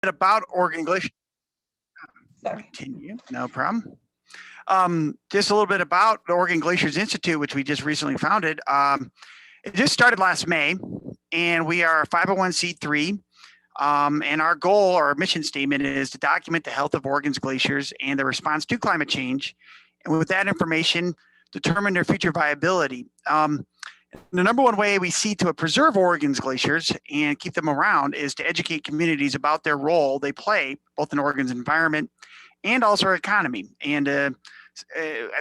about Oregon Glacier. Sorry. Continue, no problem. Just a little bit about the Oregon Glaciers Institute, which we just recently founded. It just started last May, and we are a 501c3. And our goal, our mission statement is to document the health of Oregon's glaciers and the response to climate change. And with that information, determine their future viability. The number one way we see to preserve Oregon's glaciers and keep them around is to educate communities about their role they play, both in Oregon's environment and also our economy. And I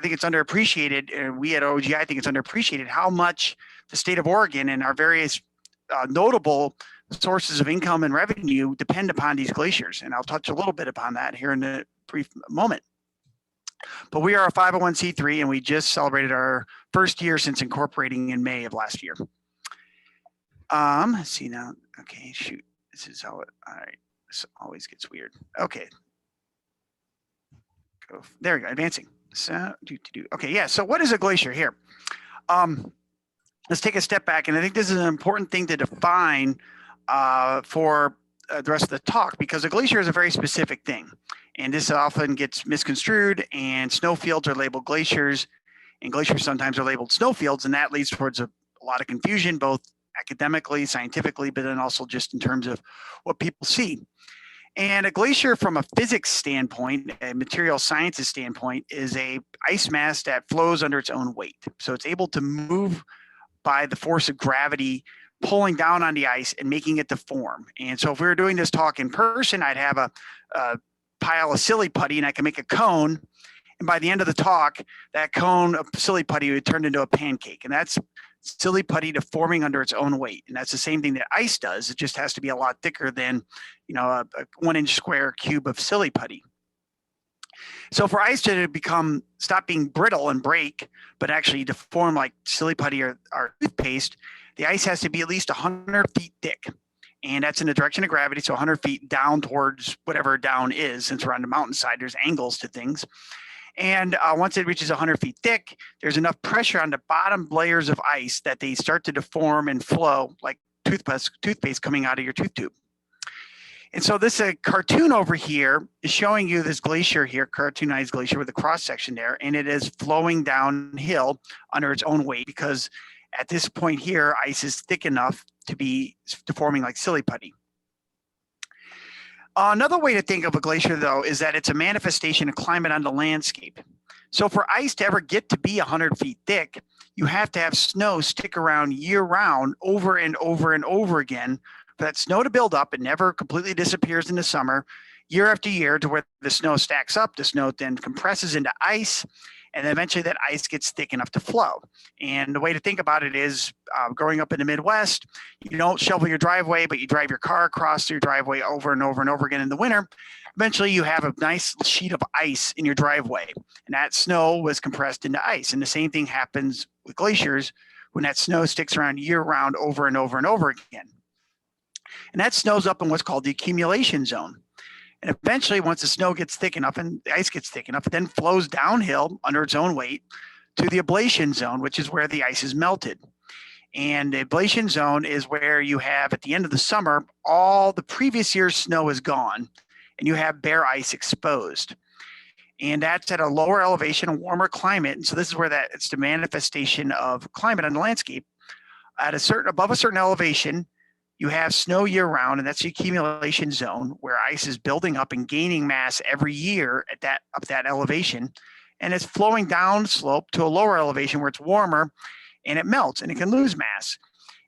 think it's underappreciated. We at OGI think it's underappreciated how much the state of Oregon and our various notable sources of income and revenue depend upon these glaciers. And I'll touch a little bit upon that here in a brief moment. But we are a 501c3, and we just celebrated our first year since incorporating in May of last year. Let's see now. Okay, shoot. This is how it, all right. This always gets weird. Okay. There we go, advancing. So, okay, yeah, so what is a glacier here? Let's take a step back, and I think this is an important thing to define for the rest of the talk, because a glacier is a very specific thing. And this often gets misconstrued, and snowfields are labeled glaciers, and glaciers sometimes are labeled snowfields, and that leads towards a lot of confusion, both academically, scientifically, but then also just in terms of what people see. And a glacier from a physics standpoint, a material sciences standpoint, is a ice mass that flows under its own weight. So it's able to move by the force of gravity, pulling down on the ice and making it deform. And so if we were doing this talk in person, I'd have a pile of silly putty and I can make a cone. And by the end of the talk, that cone of silly putty would turn into a pancake. And that's silly putty deforming under its own weight. And that's the same thing that ice does. It just has to be a lot thicker than, you know, a 1-inch square cube of silly putty. So for ice to stop being brittle and break, but actually deform like silly putty or toothpaste, the ice has to be at least 100 feet thick. And that's in the direction of gravity, so 100 feet down towards whatever down is. Since we're on the mountainside, there's angles to things. And once it reaches 100 feet thick, there's enough pressure on the bottom layers of ice that they start to deform and flow like toothpaste coming out of your tooth tube. And so this cartoon over here is showing you this glacier here, cartoonized glacier with a cross section there, and it is flowing downhill under its own weight, because at this point here, ice is thick enough to be deforming like silly putty. Another way to think of a glacier, though, is that it's a manifestation of climate on the landscape. So for ice to ever get to be 100 feet thick, you have to have snow stick around year-round over and over and over again for that snow to build up. It never completely disappears in the summer, year after year, to where the snow stacks up. The snow then compresses into ice, and eventually that ice gets thick enough to flow. And the way to think about it is, growing up in the Midwest, you don't shovel your driveway, but you drive your car across your driveway over and over and over again in the winter. Eventually you have a nice sheet of ice in your driveway, and that snow was compressed into ice. And the same thing happens with glaciers when that snow sticks around year round over and over and over again. And that snows up in what's called the accumulation zone. And eventually, once the snow gets thick enough and the ice gets thick enough, it then flows downhill under its own weight to the ablation zone, which is where the ice is melted. And the ablation zone is where you have, at the end of the summer, all the previous year's snow is gone, and you have bare ice exposed. And that's at a lower elevation, a warmer climate. And so this is where it's the manifestation of climate on the landscape. At above a certain elevation, you have snow year round, and that's the accumulation zone, where ice is building up and gaining mass every year at that elevation. And it's flowing down slope to a lower elevation where it's warmer, and it melts and it can lose mass.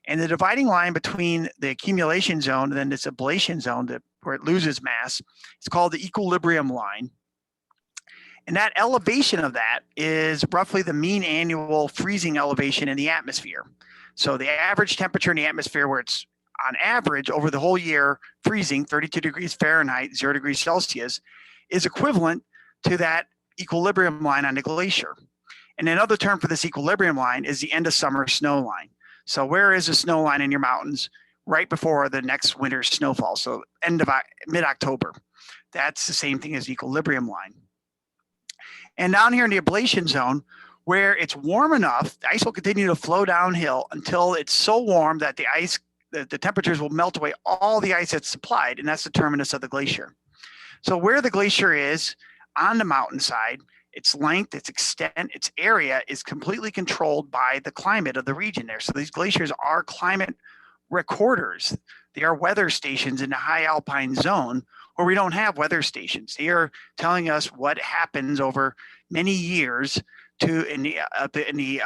And the dividing line between the accumulation zone and then this ablation zone where it loses mass, it's called the equilibrium line. And that elevation of that is roughly the mean annual freezing elevation in the atmosphere. So the average temperature in the atmosphere, where it's on average over the whole year freezing 32 degrees Fahrenheit, 0 degrees Celsius, is equivalent to that equilibrium line on the glacier. And another term for this equilibrium line is the end of summer snow line. So where is the snow line in your mountains? Right before the next winter's snowfall. So mid-October. That's the same thing as equilibrium line. And down here in the ablation zone, where it's warm enough, the ice will continue to flow downhill until it's so warm that the ice the temperatures will melt away all the ice that's supplied, and that's the terminus of the glacier. So where the glacier is on the mountainside, its length, its extent, its area is completely controlled by the climate of the region there. So these glaciers are climate recorders. They are weather stations in the high alpine zone where we don't have weather stations. They are telling us what happens over many years in the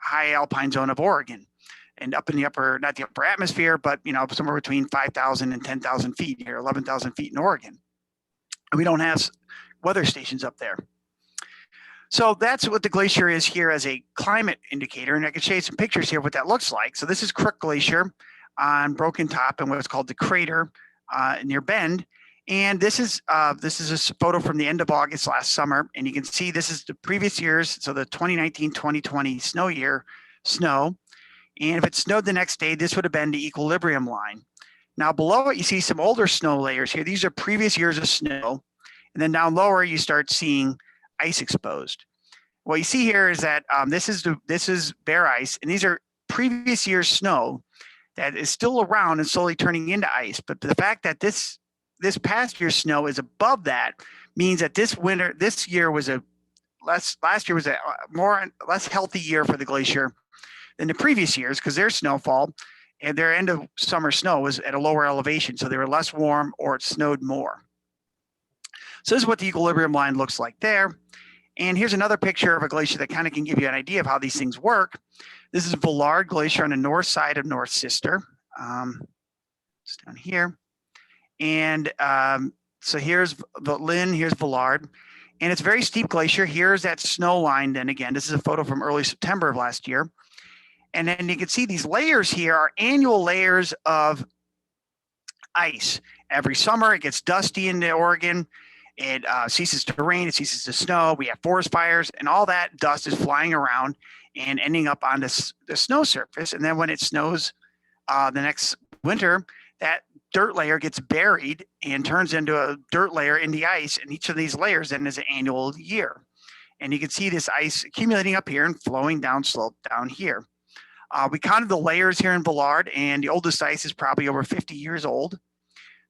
high alpine zone of Oregon, and up in the upper, not the upper atmosphere, but somewhere between 5,000 and 10,000 feet here, 11,000 feet in Oregon. And we don't have weather stations up there. So that's what the glacier is here as a climate indicator. And I can show you some pictures here of what that looks like. So this is Crook Glacier on Broken Top and what's called the crater near Bend. And this is a photo from the end of August last summer. And you can see this is the previous years. So the 2019-2020 snow. And if it snowed the next day, this would have been the equilibrium line. Now below it, you see some older snow layers here. These are previous years of snow. And then down lower, you start seeing ice exposed. What you see here is that this is bare ice, and these are previous year's snow that is still around and slowly turning into ice. But the fact that this past year's snow is above that means that this year was last year was a less healthy year for the glacier than the previous years, because their snowfall and their end of summer snow was at a lower elevation, so they were less warm or it snowed more. So this is what the equilibrium line looks like there. And here's another picture of a glacier that kind of can give you an idea of how these things work. This is Villard Glacier on the north side of North Sister. It's down here. And so here's Lynn, here's Villard. And it's a very steep glacier. Here's that snow line. Then again, this is a photo from early September of last year. And then you can see these layers here are annual layers of ice. Every summer it gets dusty in Oregon. It ceases to rain, it ceases to snow. We have forest fires, and all that dust is flying around and ending up on the snow surface. And then when it snows the next winter, that dirt layer gets buried and turns into a dirt layer in the ice. And each of these layers then is an annual year. And you can see this ice accumulating up here and flowing down slope down here. We counted the layers here in Villard, and the oldest ice is probably over 50 years old.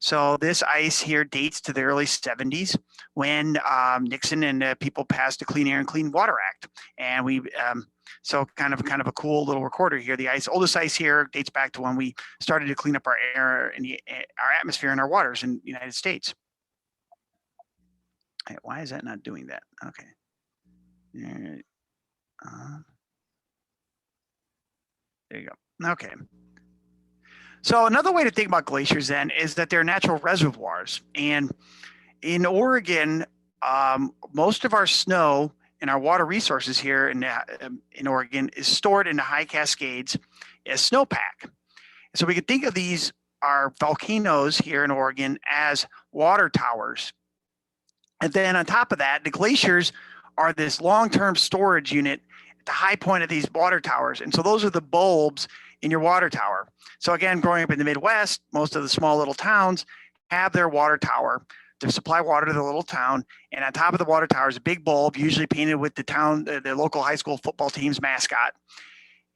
So this ice here dates to the early 70s when Nixon and people passed the Clean Air and Clean Water Act. And so kind of a cool little recorder here. The oldest ice here dates back to when we started to clean up our air and our atmosphere and our waters in the United States. Why is that not doing that? Okay. There you go. Okay. So another way to think about glaciers then is that they're natural reservoirs. And in Oregon, most of our snow and our water resources here in Oregon is stored in the high Cascades as snowpack. So we could think of our volcanoes here in Oregon as water towers. And then on top of that, the glaciers are this long-term storage unit at the high point of these water towers. And so those are the bulbs in your water tower. So again, growing up in the Midwest, most of the small little towns have their water tower to supply water to the little town. And on top of the water tower is a big bulb, usually painted with the local high school football team's mascot.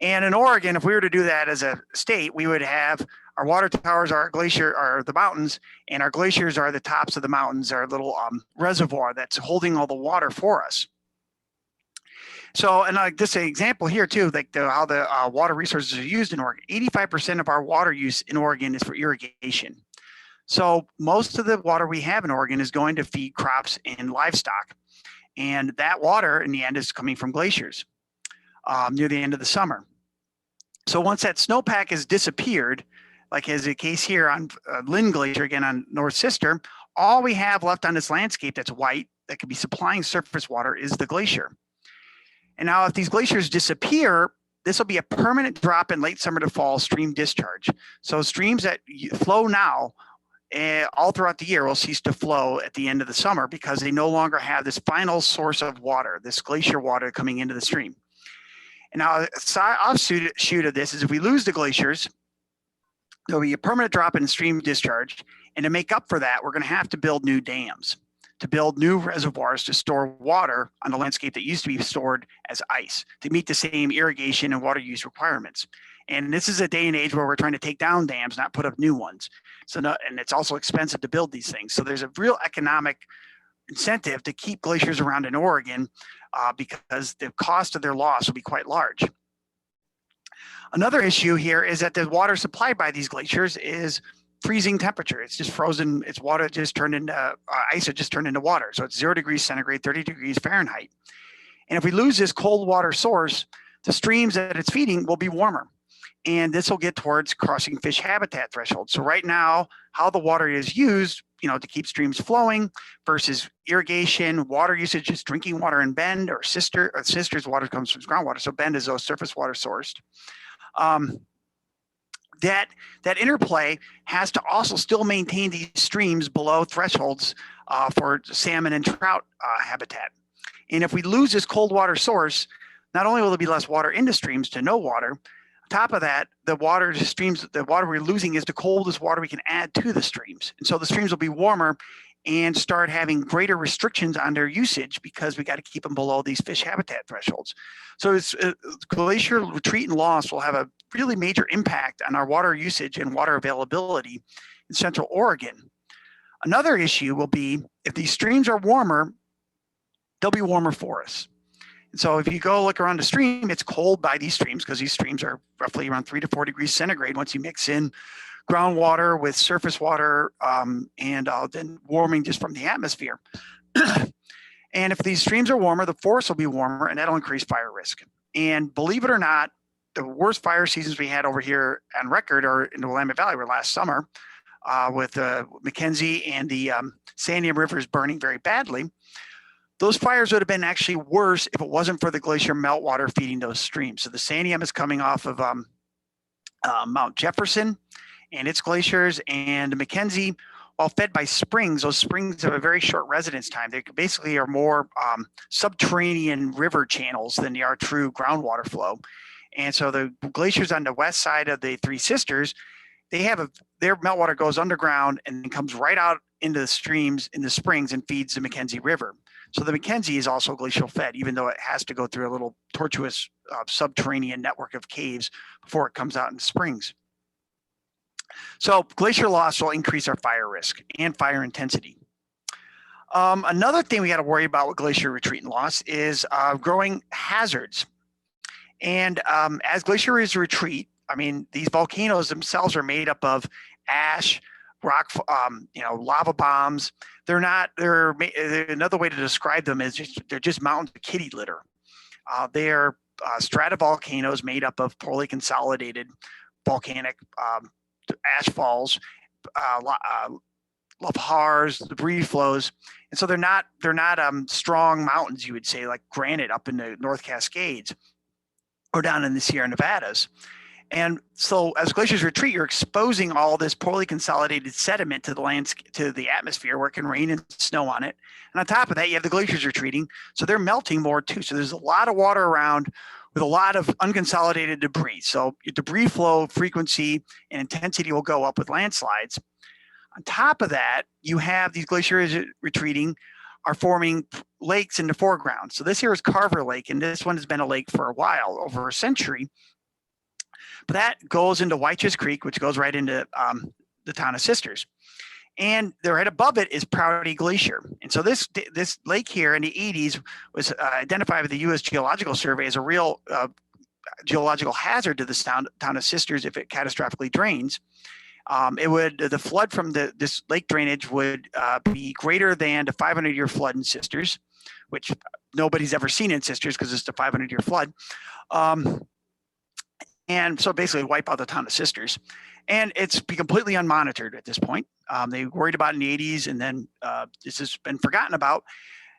And in Oregon, if we were to do that as a state, we would have our water towers, our glacier, are the mountains, and our glaciers are the tops of the mountains, our little reservoir that's holding all the water for us. So, and like this example here too, like how the water resources are used in Oregon. 85% of our water use in Oregon is for irrigation. So most of the water we have in Oregon is going to feed crops and livestock. And that water in the end is coming from glaciers near the end of the summer. So once that snowpack has disappeared, like as the case here on Lynn Glacier, again on North Sister, all we have left on this landscape that's white, that could be supplying surface water, is the glacier. And now if these glaciers disappear, this will be a permanent drop in late summer to fall stream discharge. So streams that flow now all throughout the year will cease to flow at the end of the summer because they no longer have this final source of water, this glacier water coming into the stream. And now the offshoot of this is if we lose the glaciers, there'll be a permanent drop in stream discharge. And to make up for that, we're going to have to build new dams, to build new reservoirs to store water on the landscape that used to be stored as ice to meet the same irrigation and water use requirements. And this is a day and age where we're trying to take down dams, not put up new ones. So, and it's also expensive to build these things. So there's a real economic incentive to keep glaciers around in Oregon because the cost of their loss will be quite large. Another issue here is that the water supplied by these glaciers is freezing temperature. It's just frozen. It's water just turned into ice. It just turned into water. So it's 0 degrees centigrade, 30 degrees Fahrenheit. And if we lose this cold water source, the streams that it's feeding will be warmer. And this will get towards crossing fish habitat thresholds. So right now, how the water is used, to keep streams flowing versus irrigation, water usage is drinking water in Bend or Sister's water comes from groundwater. So Bend is those surface water sourced. That interplay has to also still maintain these streams below thresholds for salmon and trout habitat. And if we lose this cold water source, not only will there be less water into streams to no water, on top of that, the water we're losing is the coldest water we can add to the streams. And so the streams will be warmer and start having greater restrictions on their usage because we got to keep them below these fish habitat thresholds. So it's glacier retreat and loss will have a really major impact on our water usage and water availability in Central Oregon. Another issue will be if these streams are warmer, they'll be warmer for us. And so if you go look around the stream, it's cold by these streams because these streams are roughly around 3 to 4 degrees centigrade once you mix in groundwater with surface water and then warming just from the atmosphere. And if these streams are warmer, the forests will be warmer and that'll increase fire risk. And believe it or not, the worst fire seasons we had over here on record are in the Willamette Valley were last summer with Mackenzie and the Sandium rivers burning very badly. Those fires would have been actually worse if it wasn't for the glacier meltwater feeding those streams. So the Sandium is coming off of Mount Jefferson and its glaciers, and the Mackenzie, while fed by springs, those springs have a very short residence time. They basically are more subterranean river channels than they are true groundwater flow. And so the glaciers on the west side of the Three Sisters, their meltwater goes underground and comes right out into the streams in the springs and feeds the Mackenzie River. So the Mackenzie is also glacial fed, even though it has to go through a little tortuous subterranean network of caves before it comes out in the springs. So glacier loss will increase our fire risk and fire intensity. Another thing we got to worry about with glacier retreat and loss is growing hazards. And as glaciers retreat, these volcanoes themselves are made up of ash, rock, lava bombs. Another way to describe them is they're just mountains of kitty litter. They're stratovolcanoes made up of poorly consolidated volcanic ash falls, lavars, debris flows, and so they're not strong mountains, you would say, like granite up in the North Cascades or down in the Sierra Nevadas. And so as glaciers retreat, you're exposing all this poorly consolidated sediment to the atmosphere where it can rain and snow on it. And on top of that, you have the glaciers retreating, so they're melting more too. So there's a lot of water around with a lot of unconsolidated debris. So your debris flow frequency and intensity will go up with landslides. On top of that, you have these glaciers retreating are forming lakes in the foreground. So this here is Carver Lake, and this one has been a lake for a while, over a century. But that goes into Weich's Creek, which goes right into the town of Sisters. And right above it is Prouty Glacier. And so this lake here in the 80s was identified by the U.S. Geological Survey as a real geological hazard to this town of Sisters if it catastrophically drains. The flood from this lake drainage would be greater than the 500-year flood in Sisters, which nobody's ever seen in Sisters because it's the 500-year flood. And so basically wipe out the town of Sisters. And it's completely unmonitored at this point. They worried about it in the 80s, and then this has been forgotten about.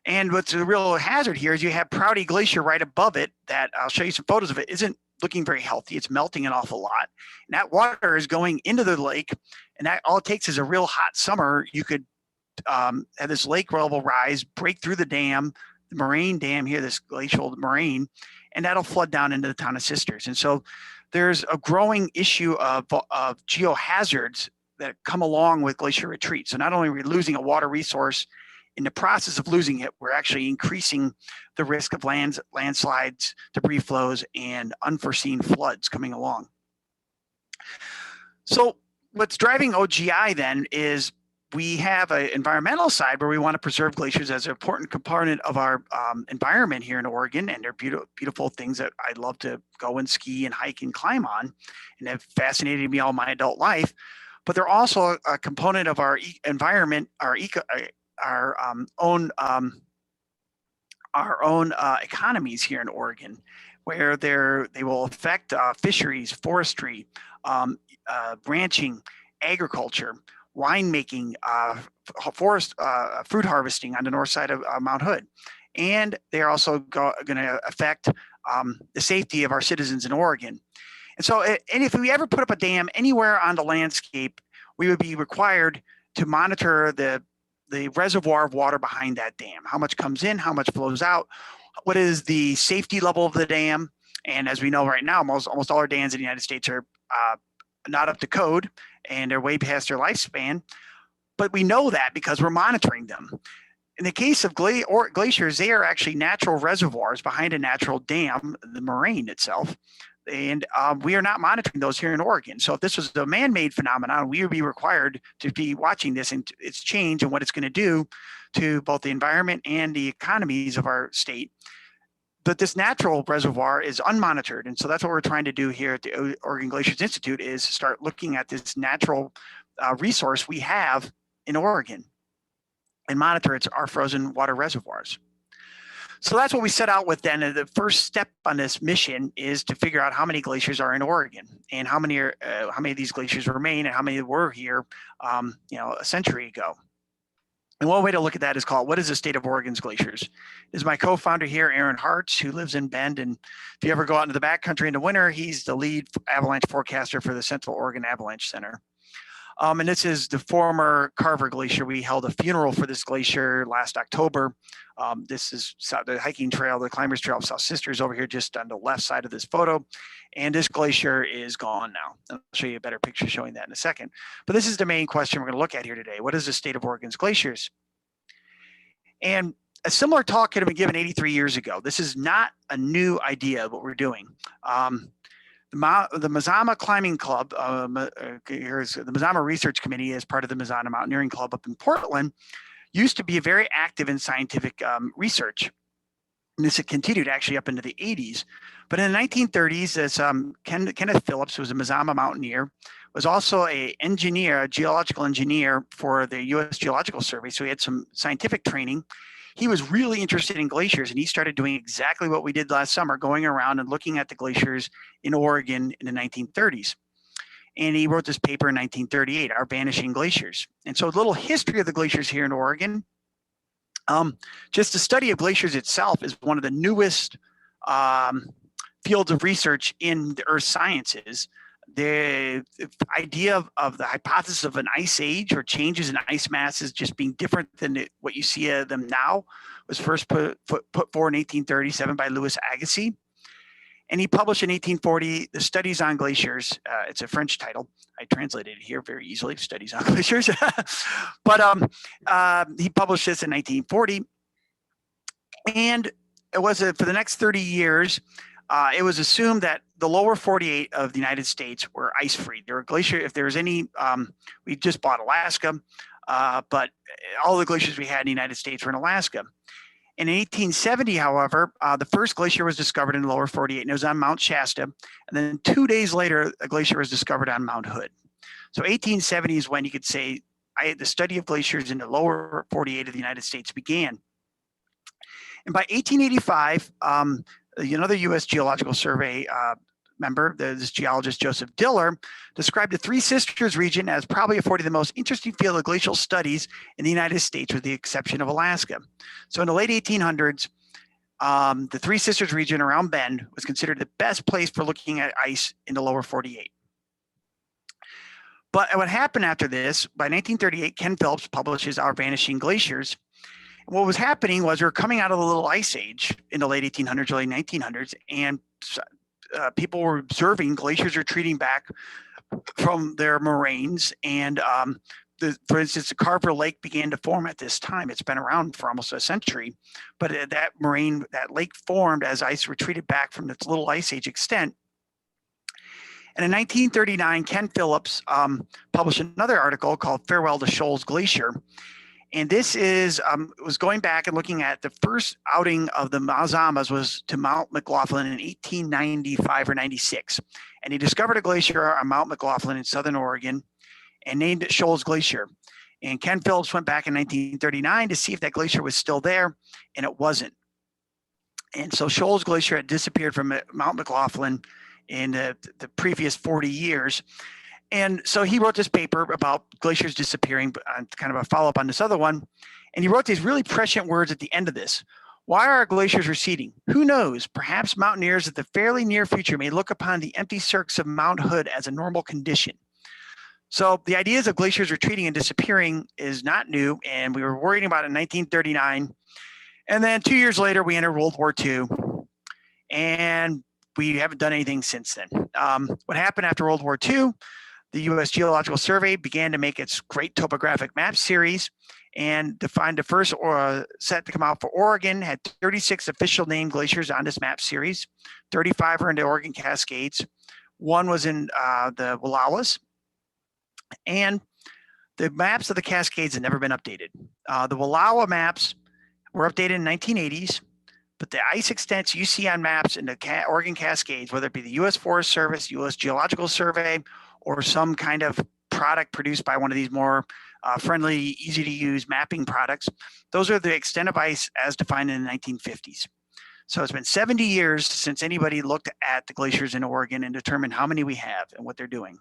And what's a real hazard here is you have Prouty Glacier right above it that I'll show you some photos of. It isn't looking very healthy. It's melting an awful lot. And that water is going into the lake, and that all it takes is a real hot summer. You could have this lake level rise, break through the dam, the moraine dam here, this glacial moraine, and that'll flood down into the town of Sisters. And so there's a growing issue of geohazards that come along with glacier retreat. So not only are we losing a water resource, in the process of losing it, we're actually increasing the risk of landslides, debris flows, and unforeseen floods coming along. So what's driving OGI then is we have an environmental side where we want to preserve glaciers as an important component of our environment here in Oregon, and they're beautiful, beautiful things that I love to go and ski and hike and climb on, and have fascinated me all my adult life. But they're also a component of our environment, our own economies here in Oregon, where they will affect fisheries, forestry, ranching, agriculture, winemaking, forest fruit harvesting on the north side of Mount Hood. And they're also going to affect the safety of our citizens in Oregon. And so, and if we ever put up a dam anywhere on the landscape, we would be required to monitor the reservoir of water behind that dam. How much comes in, how much flows out, what is the safety level of the dam? And as we know right now, almost all our dams in the United States are not up to code, and they're way past their lifespan. But we know that because we're monitoring them. In the case of glaciers, they are actually natural reservoirs behind a natural dam, the moraine itself. And we are not monitoring those here in Oregon. So if this was a man-made phenomenon, we would be required to be watching this and its change and what it's going to do to both the environment and the economies of our state. But this natural reservoir is unmonitored. And so that's what we're trying to do here at the Oregon Glaciers Institute, is start looking at this natural resource we have in Oregon and monitor our frozen water reservoirs. So that's what we set out with then. The first step on this mission is to figure out how many glaciers are in Oregon, and how many of these glaciers remain, and how many were here, a century ago. And one way to look at that is called, what is the state of Oregon's glaciers? This is my co-founder here, Aaron Hartz, who lives in Bend. And if you ever go out into the backcountry in the winter, he's the lead avalanche forecaster for the Central Oregon Avalanche Center. And this is the former Carver Glacier. We held a funeral for this glacier last October. This is the hiking trail, the Climbers Trail of South Sisters over here, just on the left side of this photo. And this glacier is gone now. I'll show you a better picture showing that in a second. But this is the main question we're going to look at here today. What is the state of Oregon's glaciers? And a similar talk could have been given 83 years ago. This is not a new idea of what we're doing. The Mazama Climbing Club, here's the Mazama Research Committee, as part of the Mazama Mountaineering Club up in Portland, used to be very active in scientific research. And this had continued actually up into the 80s. But in the 1930s, as Kenneth Phillips, who was a Mazama mountaineer, was also a geological engineer for the U.S. Geological Survey. So he had some scientific training. He was really interested in glaciers, and he started doing exactly what we did last summer, going around and looking at the glaciers in Oregon in the 1930s. And he wrote this paper in 1938, Our Vanishing Glaciers. And so a little history of the glaciers here in Oregon. Just the study of glaciers itself is one of the newest fields of research in the earth sciences. The idea of the hypothesis of an ice age, or changes in ice masses just being different than what you see of them now, was first put forward in 1837 by Louis Agassiz. And he published in 1840 the Studies on Glaciers. It's a French title. I translated it here very easily, Studies on Glaciers. But he published this in 1940. And it was for the next 30 years, it was assumed that the lower 48 of the United States were ice-free. There were glaciers, if there was any, we just bought Alaska, but all the glaciers we had in the United States were in Alaska. In 1870, however, the first glacier was discovered in the lower 48, and it was on Mount Shasta. And then 2 days later, a glacier was discovered on Mount Hood. So 1870 is when you could say the study of glaciers in the lower 48 of the United States began. And by 1885, another U.S. Geological Survey member, this geologist Joseph Diller, described the Three Sisters region as probably affording the most interesting field of glacial studies in the United States, with the exception of Alaska. So in the late 1800s, the Three Sisters region around Bend was considered the best place for looking at ice in the lower 48. But what happened after this, by 1938, Ken Phillips publishes Our Vanishing Glaciers. What was happening was we were coming out of the little ice age in the late 1800s, early 1900s, and people were observing glaciers retreating back from their moraines. And for instance, the Carver Lake began to form at this time. It's been around for almost a century, but that lake formed as ice retreated back from its little ice age extent. And in 1939, Ken Phillips published another article called Farewell to Shoals Glacier. And this was going back and looking at the first outing of the Mazamas was to Mount McLaughlin in 1895 or 96. And he discovered a glacier on Mount McLaughlin in Southern Oregon and named it Shoals Glacier. And Ken Phillips went back in 1939 to see if that glacier was still there, and it wasn't. And so Shoals Glacier had disappeared from Mount McLaughlin in the previous 40 years. And so he wrote this paper about glaciers disappearing, kind of a follow-up on this other one. And he wrote these really prescient words at the end of this. Why are our glaciers receding? Who knows? Perhaps mountaineers at the fairly near future may look upon the empty cirques of Mount Hood as a normal condition. So the ideas of glaciers retreating and disappearing is not new, and we were worrying about it in 1939. And then 2 years later, we entered World War II, and we haven't done anything since then. What happened after World War II? The U.S. Geological Survey began to make its great topographic map series and defined the first set to come out for Oregon, had 36 official named glaciers on this map series. 35 are in the Oregon Cascades. One was in the Wallowas. And the maps of the Cascades have never been updated. The Wallowa maps were updated in the 1980s, but the ice extents you see on maps in the Oregon Cascades, whether it be the U.S. Forest Service, U.S. Geological Survey, or some kind of product produced by one of these more friendly, easy to use mapping products. Those are the extent of ice as defined in the 1950s. So it's been 70 years since anybody looked at the glaciers in Oregon and determined how many we have and what they're doing.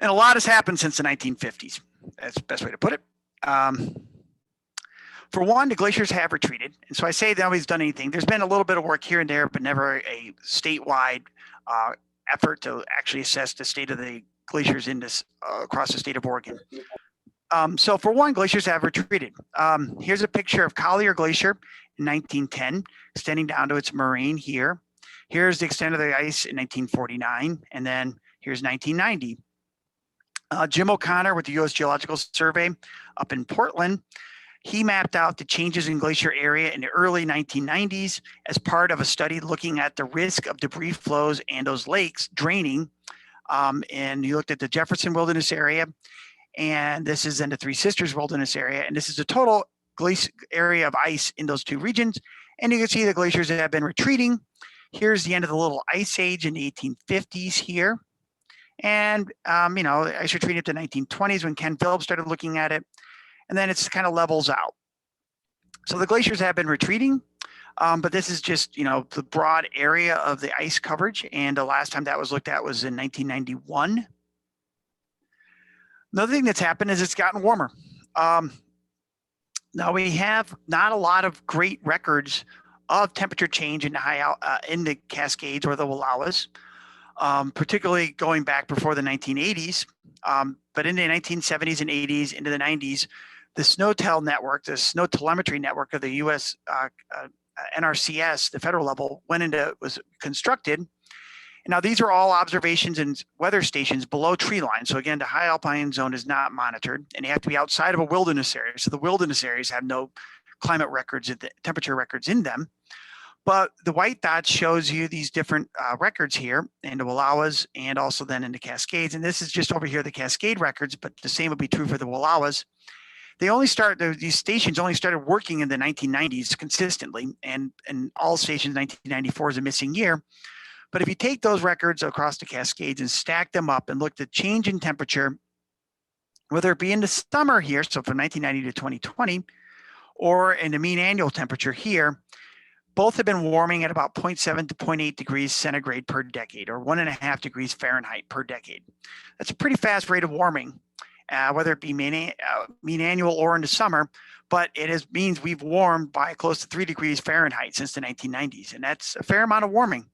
And a lot has happened since the 1950s. That's the best way to put it. For one, the glaciers have retreated. And so I say nobody's done anything. There's been a little bit of work here and there, but never a statewide effort to actually assess the state of the glaciers in this across the state of Oregon. So for one, glaciers have retreated. Here's a picture of Collier Glacier in 1910, extending down to its moraine here. Here's the extent of the ice in 1949, and then here's 1990. Jim O'Connor with the U.S. Geological Survey up in Portland, he mapped out the changes in glacier area in the early 1990s as part of a study looking at the risk of debris flows and those lakes draining. And he looked at the Jefferson Wilderness area, and this is in the Three Sisters Wilderness area, and this is the total area of ice in those two regions. And you can see the glaciers that have been retreating. Here's the end of the little ice age in the 1850s here. And, ice retreated to the 1920s when Ken Phillips started looking at it. And then it's kind of levels out. So the glaciers have been retreating, but this is just, the broad area of the ice coverage. And the last time that was looked at was in 1991. Another thing that's happened is it's gotten warmer. Now we have not a lot of great records of temperature change in the Cascades or the Wallowas, particularly going back before the 1980s. But in the 1970s and 80s, into the 90s, the SNOTEL network, the snow telemetry network of the U.S. NRCS, the federal level, was constructed. Now, these are all observations and weather stations below tree line. So again, the high alpine zone is not monitored, and they have to be outside of a wilderness area. So the wilderness areas have no climate records, temperature records in them. But the white dot shows you these different records here in the Wallowas and also then in the Cascades. And this is just over here, the Cascade records, but the same would be true for the Wallowas. These stations only started working in the 1990s consistently, and all stations 1994 is a missing year. But if you take those records across the Cascades and stack them up and look at the change in temperature, whether it be in the summer here, so from 1990 to 2020, or in the mean annual temperature here, both have been warming at about 0.7 to 0.8 degrees centigrade per decade, or 1.5 degrees Fahrenheit per decade. That's a pretty fast rate of warming, whether it be mean annual or in the summer, but means we've warmed by close to 3 degrees Fahrenheit since the 1990s, and that's a fair amount of warming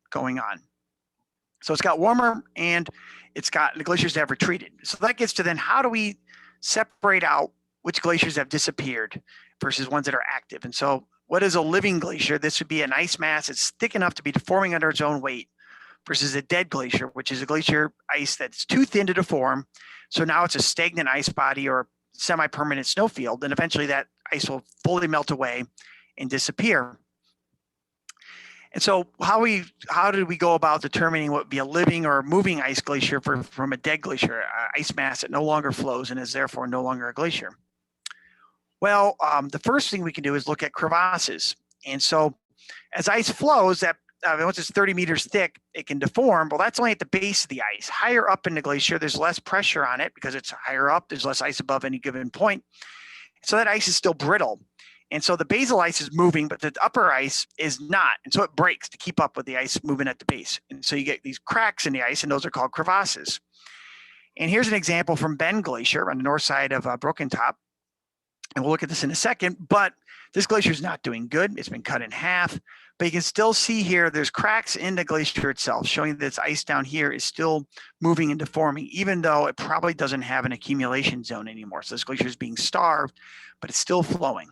going on. So it's got warmer, and the glaciers have retreated. So that gets to then, how do we separate out which glaciers have disappeared versus ones that are active? And so what is a living glacier? This would be an ice mass that's thick enough to be deforming under its own weight, versus a dead glacier, which is a glacier ice that's too thin to deform. So now it's a stagnant ice body or semi-permanent snowfield, and eventually that ice will fully melt away and disappear. And so how did we go about determining what would be a living or moving ice glacier from a dead glacier, ice mass that no longer flows and is therefore no longer a glacier? Well, the first thing we can do is look at crevasses. And so as ice flows, that once it's 30 meters thick, it can deform. Well, that's only at the base of the ice. Higher up in the glacier, there's less pressure on it because it's higher up. There's less ice above any given point. So that ice is still brittle. And so the basal ice is moving, but the upper ice is not. And so it breaks to keep up with the ice moving at the base. And so you get these cracks in the ice, and those are called crevasses. And here's an example from Bend Glacier on the north side of Broken Top. And we'll look at this in a second, but this glacier is not doing good. It's been cut in half, but you can still see here, there's cracks in the glacier itself, showing that this ice down here is still moving and deforming, even though it probably doesn't have an accumulation zone anymore. So this glacier is being starved, but it's still flowing.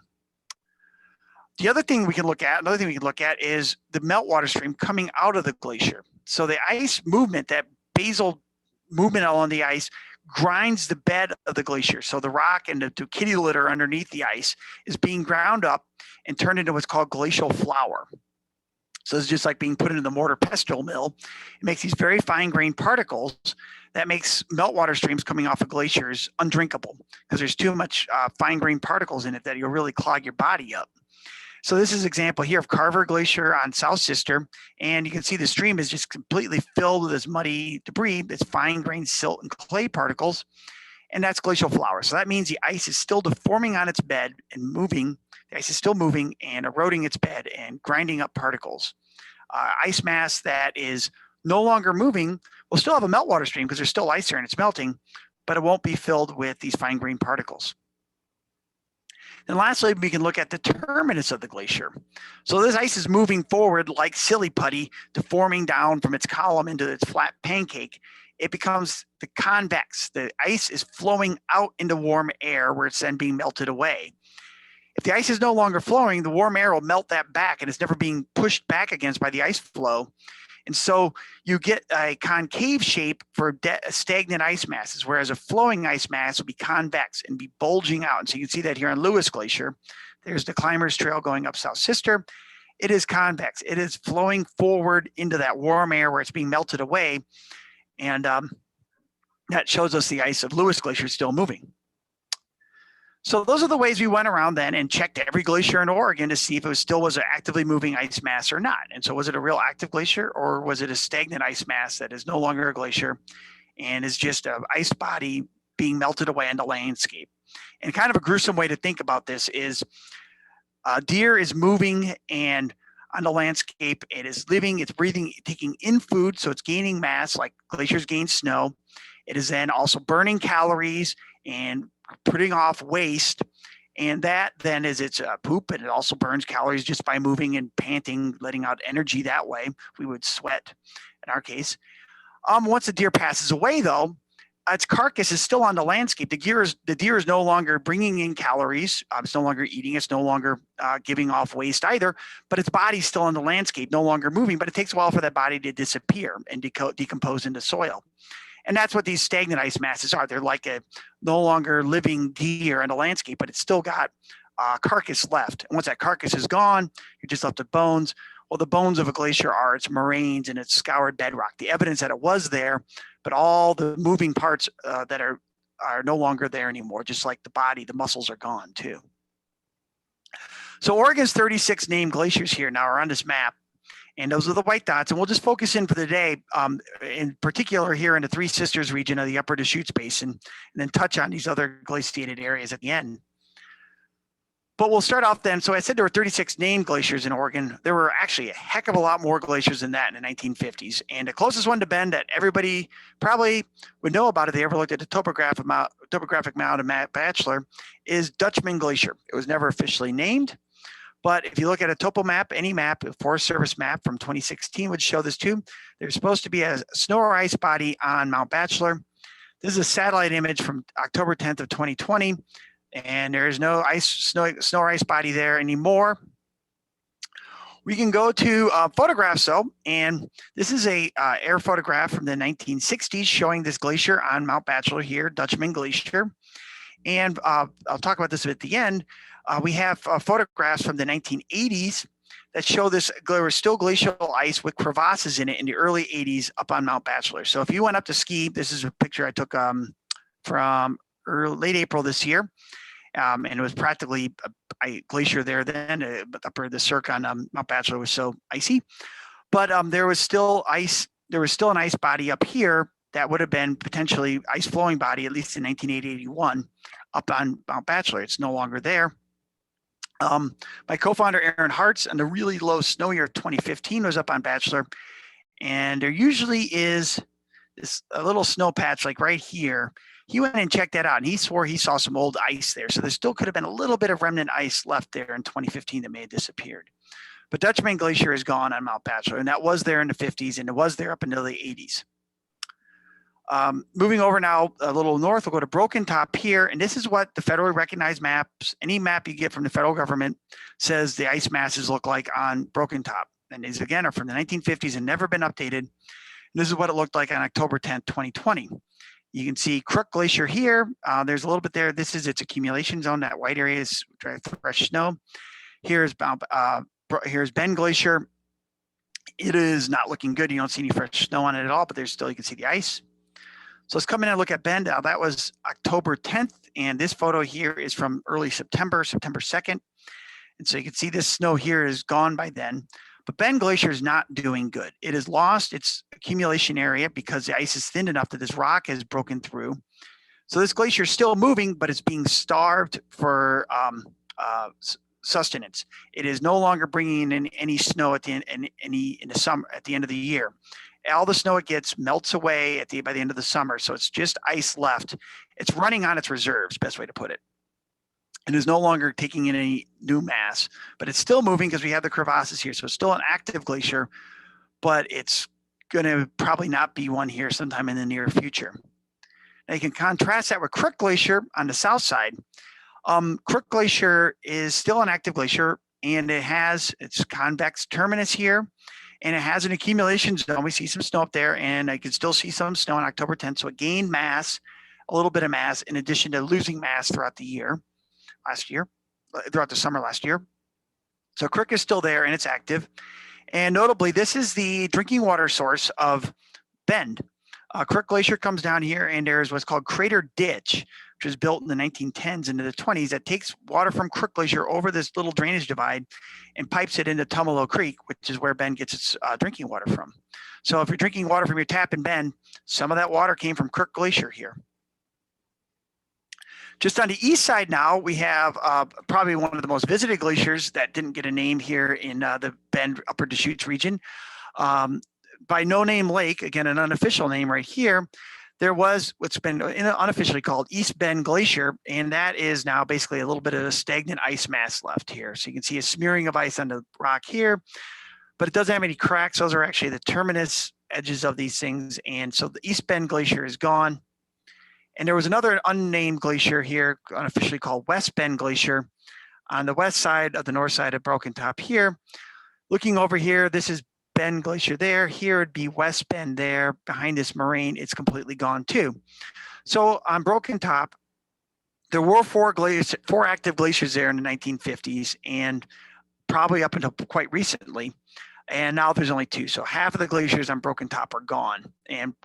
The other thing we can look at, another thing we can look at is the meltwater stream coming out of the glacier. So the ice movement, that basal movement along the ice, grinds the bed of the glacier. So the rock and the kitty litter underneath the ice is being ground up and turned into what's called glacial flour. So it's just like being put into the mortar pestle mill. It makes these very fine-grained particles that makes meltwater streams coming off of glaciers undrinkable because there's too much fine-grained particles in it that you'll really clog your body up. So this is an example here of Carver Glacier on South Sister, and you can see the stream is just completely filled with this muddy debris, this fine-grained silt and clay particles, and that's glacial flour. So that means the ice is still deforming on its bed and moving. The ice is still moving and eroding its bed and grinding up particles. Ice mass that is no longer moving will still have a meltwater stream because there's still ice there and it's melting, but it won't be filled with these fine-grained particles. And lastly, we can look at the terminus of the glacier. So this ice is moving forward like silly putty, deforming down from its column into its flat pancake. It becomes the convex. The ice is flowing out into warm air where it's then being melted away. If the ice is no longer flowing, the warm air will melt that back and it's never being pushed back against by the ice flow. And so you get a concave shape for stagnant ice masses, whereas a flowing ice mass will be convex and be bulging out. And so you can see that here on Lewis Glacier. There's the Climbers Trail going up South Sister. It is convex. It is flowing forward into that warm air where it's being melted away. And that shows us the ice of Lewis Glacier still moving. So those are the ways we went around then and checked every glacier in Oregon to see if it still was an actively moving ice mass or not. And so was it a real active glacier or was it a stagnant ice mass that is no longer a glacier and is just an ice body being melted away in the landscape? And kind of a gruesome way to think about this is deer is moving and on the landscape, it is living, it's breathing, taking in food, so it's gaining mass like glaciers gain snow. It is then also burning calories and putting off waste, and that then is its poop, and it also burns calories just by moving and panting, letting out energy that way. We would sweat in our case. Once the deer passes away, though, its carcass is still on the landscape. The deer is no longer bringing in calories. It's no longer eating. It's no longer giving off waste either, but its body's still on the landscape, no longer moving, but it takes a while for that body to disappear and decompose into soil. And that's what these stagnant ice masses are. They're like a no longer living deer in the landscape, but it's still got carcass left. And once that carcass is gone, you're just left with bones. Well, the bones of a glacier are its moraines and its scoured bedrock, the evidence that it was there, but all the moving parts that are no longer there anymore, just like the body, the muscles are gone too. So Oregon's 36 named glaciers here now are on this map. And those are the white dots. And we'll just focus in for the day, in particular here in the Three Sisters region of the Upper Deschutes Basin, and then touch on these other glaciated areas at the end. But we'll start off then. So I said there were 36 named glaciers in Oregon. There were actually a heck of a lot more glaciers than that in the 1950s. And the closest one to Bend that everybody probably would know about if they ever looked at the topographic mound of Mount Bachelor is Dutchman Glacier. It was never officially named. But if you look at a topo map, any map, a Forest Service map from 2016 would show this too. There's supposed to be a snow or ice body on Mount Bachelor. This is a satellite image from October 10th of 2020, and there is no snow or ice body there anymore. We can go to photographs though, and this is a air photograph from the 1960s showing this glacier on Mount Bachelor here, Dutchman Glacier. And I'll talk about this at the end. We have photographs from the 1980s that show this. There was still glacial ice with crevasses in it in the early 80s up on Mount Bachelor. So if you went up to ski, this is a picture I took from late April this year. And it was practically a glacier there then, but upper the cirque on Mount Bachelor was so icy. But there was still ice. There was still an ice body up here that would have been potentially ice flowing body, at least in 1981, up on Mount Bachelor. It's no longer there. My co-founder Aaron Hartz on the really low snow year of 2015 was up on Bachelor, and there usually is a little snow patch like right here. He went and checked that out, and he swore he saw some old ice there. So there still could have been a little bit of remnant ice left there in 2015 that may have disappeared. But Dutchman Glacier is gone on Mount Bachelor, and that was there in the 50s, and it was there up until the 80s. Moving over now a little north, we'll go to Broken Top here, and this is what the federally recognized maps, any map you get from the federal government says the ice masses look like on Broken Top. And these again are from the 1950s and never been updated. And this is what it looked like on October 10th, 2020. You can see Crook Glacier here. There's a little bit there. This is its accumulation zone. That white area is fresh snow. Here's Ben Glacier. It is not looking good. You don't see any fresh snow on it at all, but there's still, you can see the ice. So let's come in and look at Ben. Now that was October 10th, and this photo here is from early September, September 2nd. And so you can see this snow here is gone by then. But Ben Glacier is not doing good. It has lost its accumulation area because the ice is thinned enough that this rock has broken through. So this glacier is still moving, but it's being starved for sustenance. It is no longer bringing in any snow at the end, in the summer, at the end of the year. All the snow it gets melts away by the end of the summer. So it's just ice left. It's running on its reserves, best way to put it. And is no longer taking in any new mass, but it's still moving because we have the crevasses here. So it's still an active glacier, but it's going to probably not be one here sometime in the near future. Now you can contrast that with Crook Glacier on the south side. Crook Glacier is still an active glacier, and it has its convex terminus here, and it has an accumulation zone. We see some snow up there, and I can still see some snow on October 10th. So it gained mass, a little bit of mass, in addition to losing mass throughout the year, throughout the summer last year. So Crook is still there, and it's active. And notably, this is the drinking water source of Bend. Crook Glacier comes down here, and there's what's called Crater Ditch, which was built in the 1910s into the 20s, that takes water from Crook Glacier over this little drainage divide and pipes it into Tumalo Creek, which is where Bend gets its drinking water from. So if you're drinking water from your tap in Bend, some of that water came from Crook Glacier here. Just on the east side now, we have probably one of the most visited glaciers that didn't get a name here in the Bend Upper Deschutes region. By No Name Lake, again, an unofficial name right here, there was what's been unofficially called East Bend Glacier, and that is now basically a little bit of a stagnant ice mass left here. So you can see a smearing of ice on the rock here, but it doesn't have any cracks. Those are actually the terminus edges of these things. And so the East Bend Glacier is gone. And there was another unnamed glacier here, unofficially called West Bend Glacier, on the west side of the north side of Broken Top here. Looking over here, this is Bend Glacier there. Here it'd be West Bend there. Behind this moraine, it's completely gone too. So on Broken Top, there were four active glaciers there in the 1950s, and probably up until quite recently. And now there's only two. So half of the glaciers on Broken Top are gone. And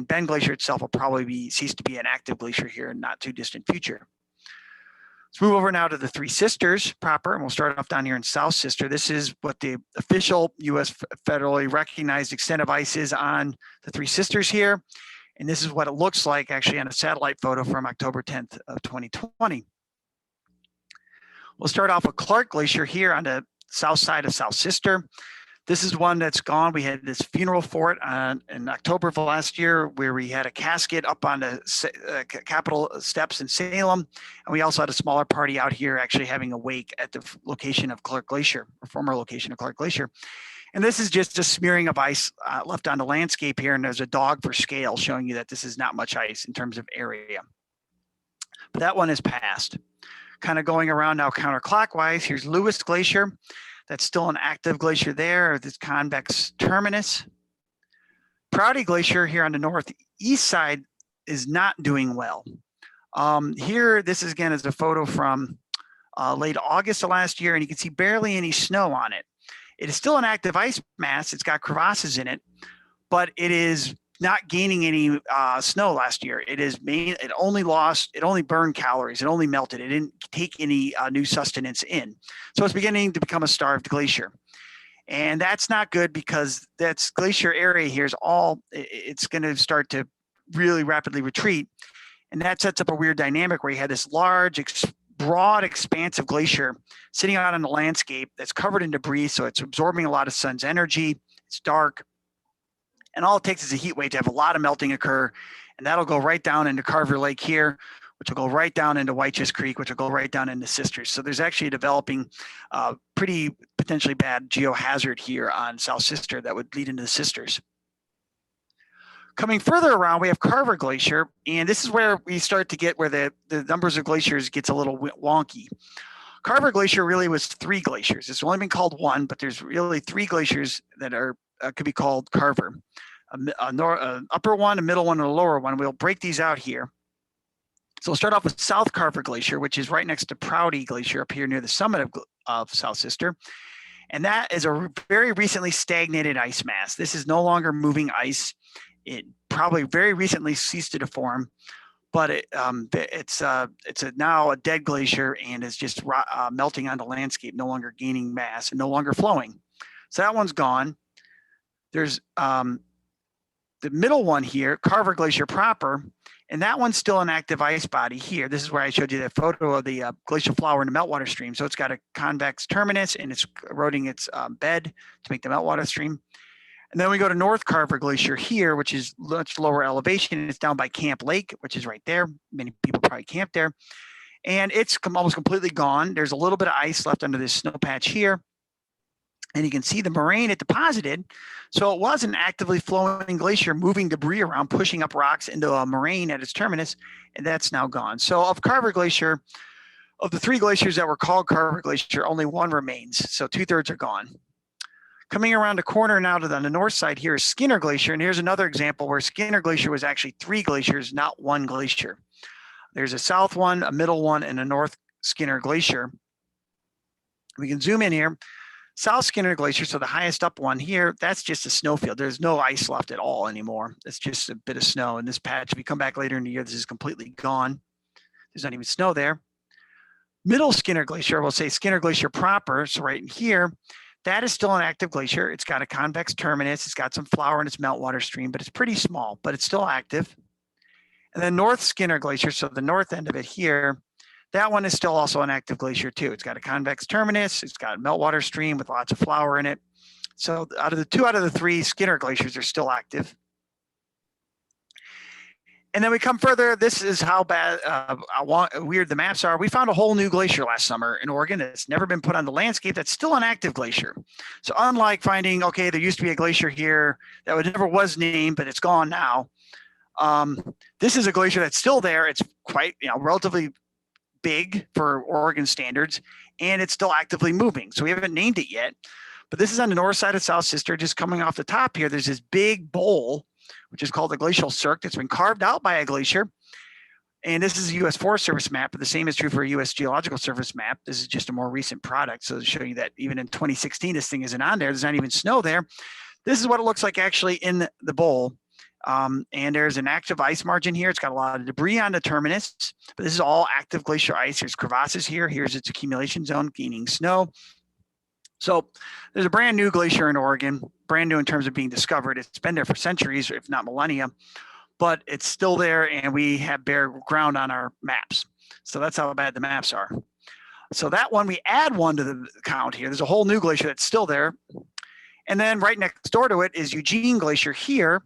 Bend Glacier itself will probably cease to be an active glacier here in not too distant future. Let's move over now to the Three Sisters proper, and we'll start off down here in South Sister. This is what the official U.S. federally recognized extent of ice is on the Three Sisters here. And this is what it looks like actually on a satellite photo from October 10th of 2020. We'll start off with Clark Glacier here on the south side of South Sister. This is one that's gone. We had this funeral for it in October of last year, where we had a casket up on the Capitol steps in Salem. And we also had a smaller party out here actually having a wake at the location of Clark Glacier, or former location of Clark Glacier. And this is just a smearing of ice left on the landscape here. And there's a dog for scale showing you that this is not much ice in terms of area. But that one is passed. Kind of going around now counterclockwise, here's Lewis Glacier. That's still an active glacier there, this convex terminus. Prouty Glacier here on the northeast side is not doing well. Here, this is a photo from late August of last year, and you can see barely any snow on it. It is still an active ice mass. It's got crevasses in it, but it is not gaining any snow last year. It only burned calories. It only melted. It didn't take any new sustenance in. So it's beginning to become a starved glacier. And that's not good because that's glacier area here is it's going to start to really rapidly retreat. And that sets up a weird dynamic where you had this large, broad, expansive glacier sitting out on the landscape that's covered in debris. So it's absorbing a lot of sun's energy. It's dark. And all it takes is a heat wave to have a lot of melting occur. And that'll go right down into Carver Lake here, which will go right down into Whitefish Creek, which will go right down into Sisters. So there's actually developing pretty potentially bad geohazard here on South Sister that would lead into the Sisters. Coming further around, we have Carver Glacier, and this is where we start to get where the numbers of glaciers gets a little wonky. Carver Glacier really was 3 glaciers. It's only been called 1, but there's really 3 glaciers that are could be called Carver. Upper one, a middle one, and a lower one. We'll break these out here. So we'll start off with South Carver Glacier, which is right next to Prouty Glacier up here near the summit of South Sister. And that is a very recently stagnated ice mass. This is no longer moving ice. It probably very recently ceased to deform, but it's now a dead glacier and is just melting on the landscape, no longer gaining mass and no longer flowing. So that one's gone. There's the middle one here, Carver Glacier proper, and that one's still an active ice body here. This is where I showed you that photo of the glacial flower in the meltwater stream. So it's got a convex terminus and it's eroding its bed to make the meltwater stream. And then we go to North Carver Glacier here, which is much lower elevation. It's down by Camp Lake, which is right there. Many people probably camp there. And it's almost completely gone. There's a little bit of ice left under this snow patch here. And you can see the moraine it deposited. So it was an actively flowing glacier moving debris around, pushing up rocks into a moraine at its terminus, and that's now gone. So of Carver Glacier, of the 3 glaciers that were called Carver Glacier, only 1 remains. So 2/3 are gone. Coming around the corner now to the north side here is Skinner Glacier. And here's another example where Skinner Glacier was actually 3 glaciers, not 1 glacier. There's a south one, a middle one, and a north Skinner Glacier. We can zoom in here. South Skinner Glacier, so the highest up one here, that's just a snowfield. There's no ice left at all anymore. It's just a bit of snow. In this patch, if you come back later in the year, this is completely gone. There's not even snow there. Middle Skinner Glacier, we'll say Skinner Glacier proper, so right in here, that is still an active glacier. It's got a convex terminus. It's got some flower in its meltwater stream, but it's pretty small, but it's still active. And then North Skinner Glacier, so the north end of it here, that one is still also an active glacier too. It's got a convex terminus. It's got a meltwater stream with lots of flower in it. So out of the 3 Skinner glaciers are still active. And then we come further. This is how bad, weird the maps are. We found a whole new glacier last summer in Oregon that's never been put on the landscape. That's still an active glacier. So unlike finding, okay, there used to be a glacier here that never was named, but it's gone now. This is a glacier that's still there. It's quite, relatively big for Oregon standards, and it's still actively moving. So we haven't named it yet, but this is on the north side of South Sister. Just coming off the top here, there's this big bowl, which is called the Glacial Cirque, that's been carved out by a glacier. And this is a U.S. Forest Service map, but the same is true for a U.S. Geological Service map. This is just a more recent product. So to show you that even in 2016, this thing isn't on there. There's not even snow there. This is what it looks like actually in the bowl. And there's an active ice margin here. It's got a lot of debris on the terminus, but this is all active glacier ice. There's crevasses here. Here's its accumulation zone, gaining snow. So there's a brand new glacier in Oregon, brand new in terms of being discovered. It's been there for centuries, if not millennia, but it's still there, and we have bare ground on our maps. So that's how bad the maps are. So that one, we add 1 to the count here. There's a whole new glacier that's still there. And then right next door to it is Eugene Glacier here.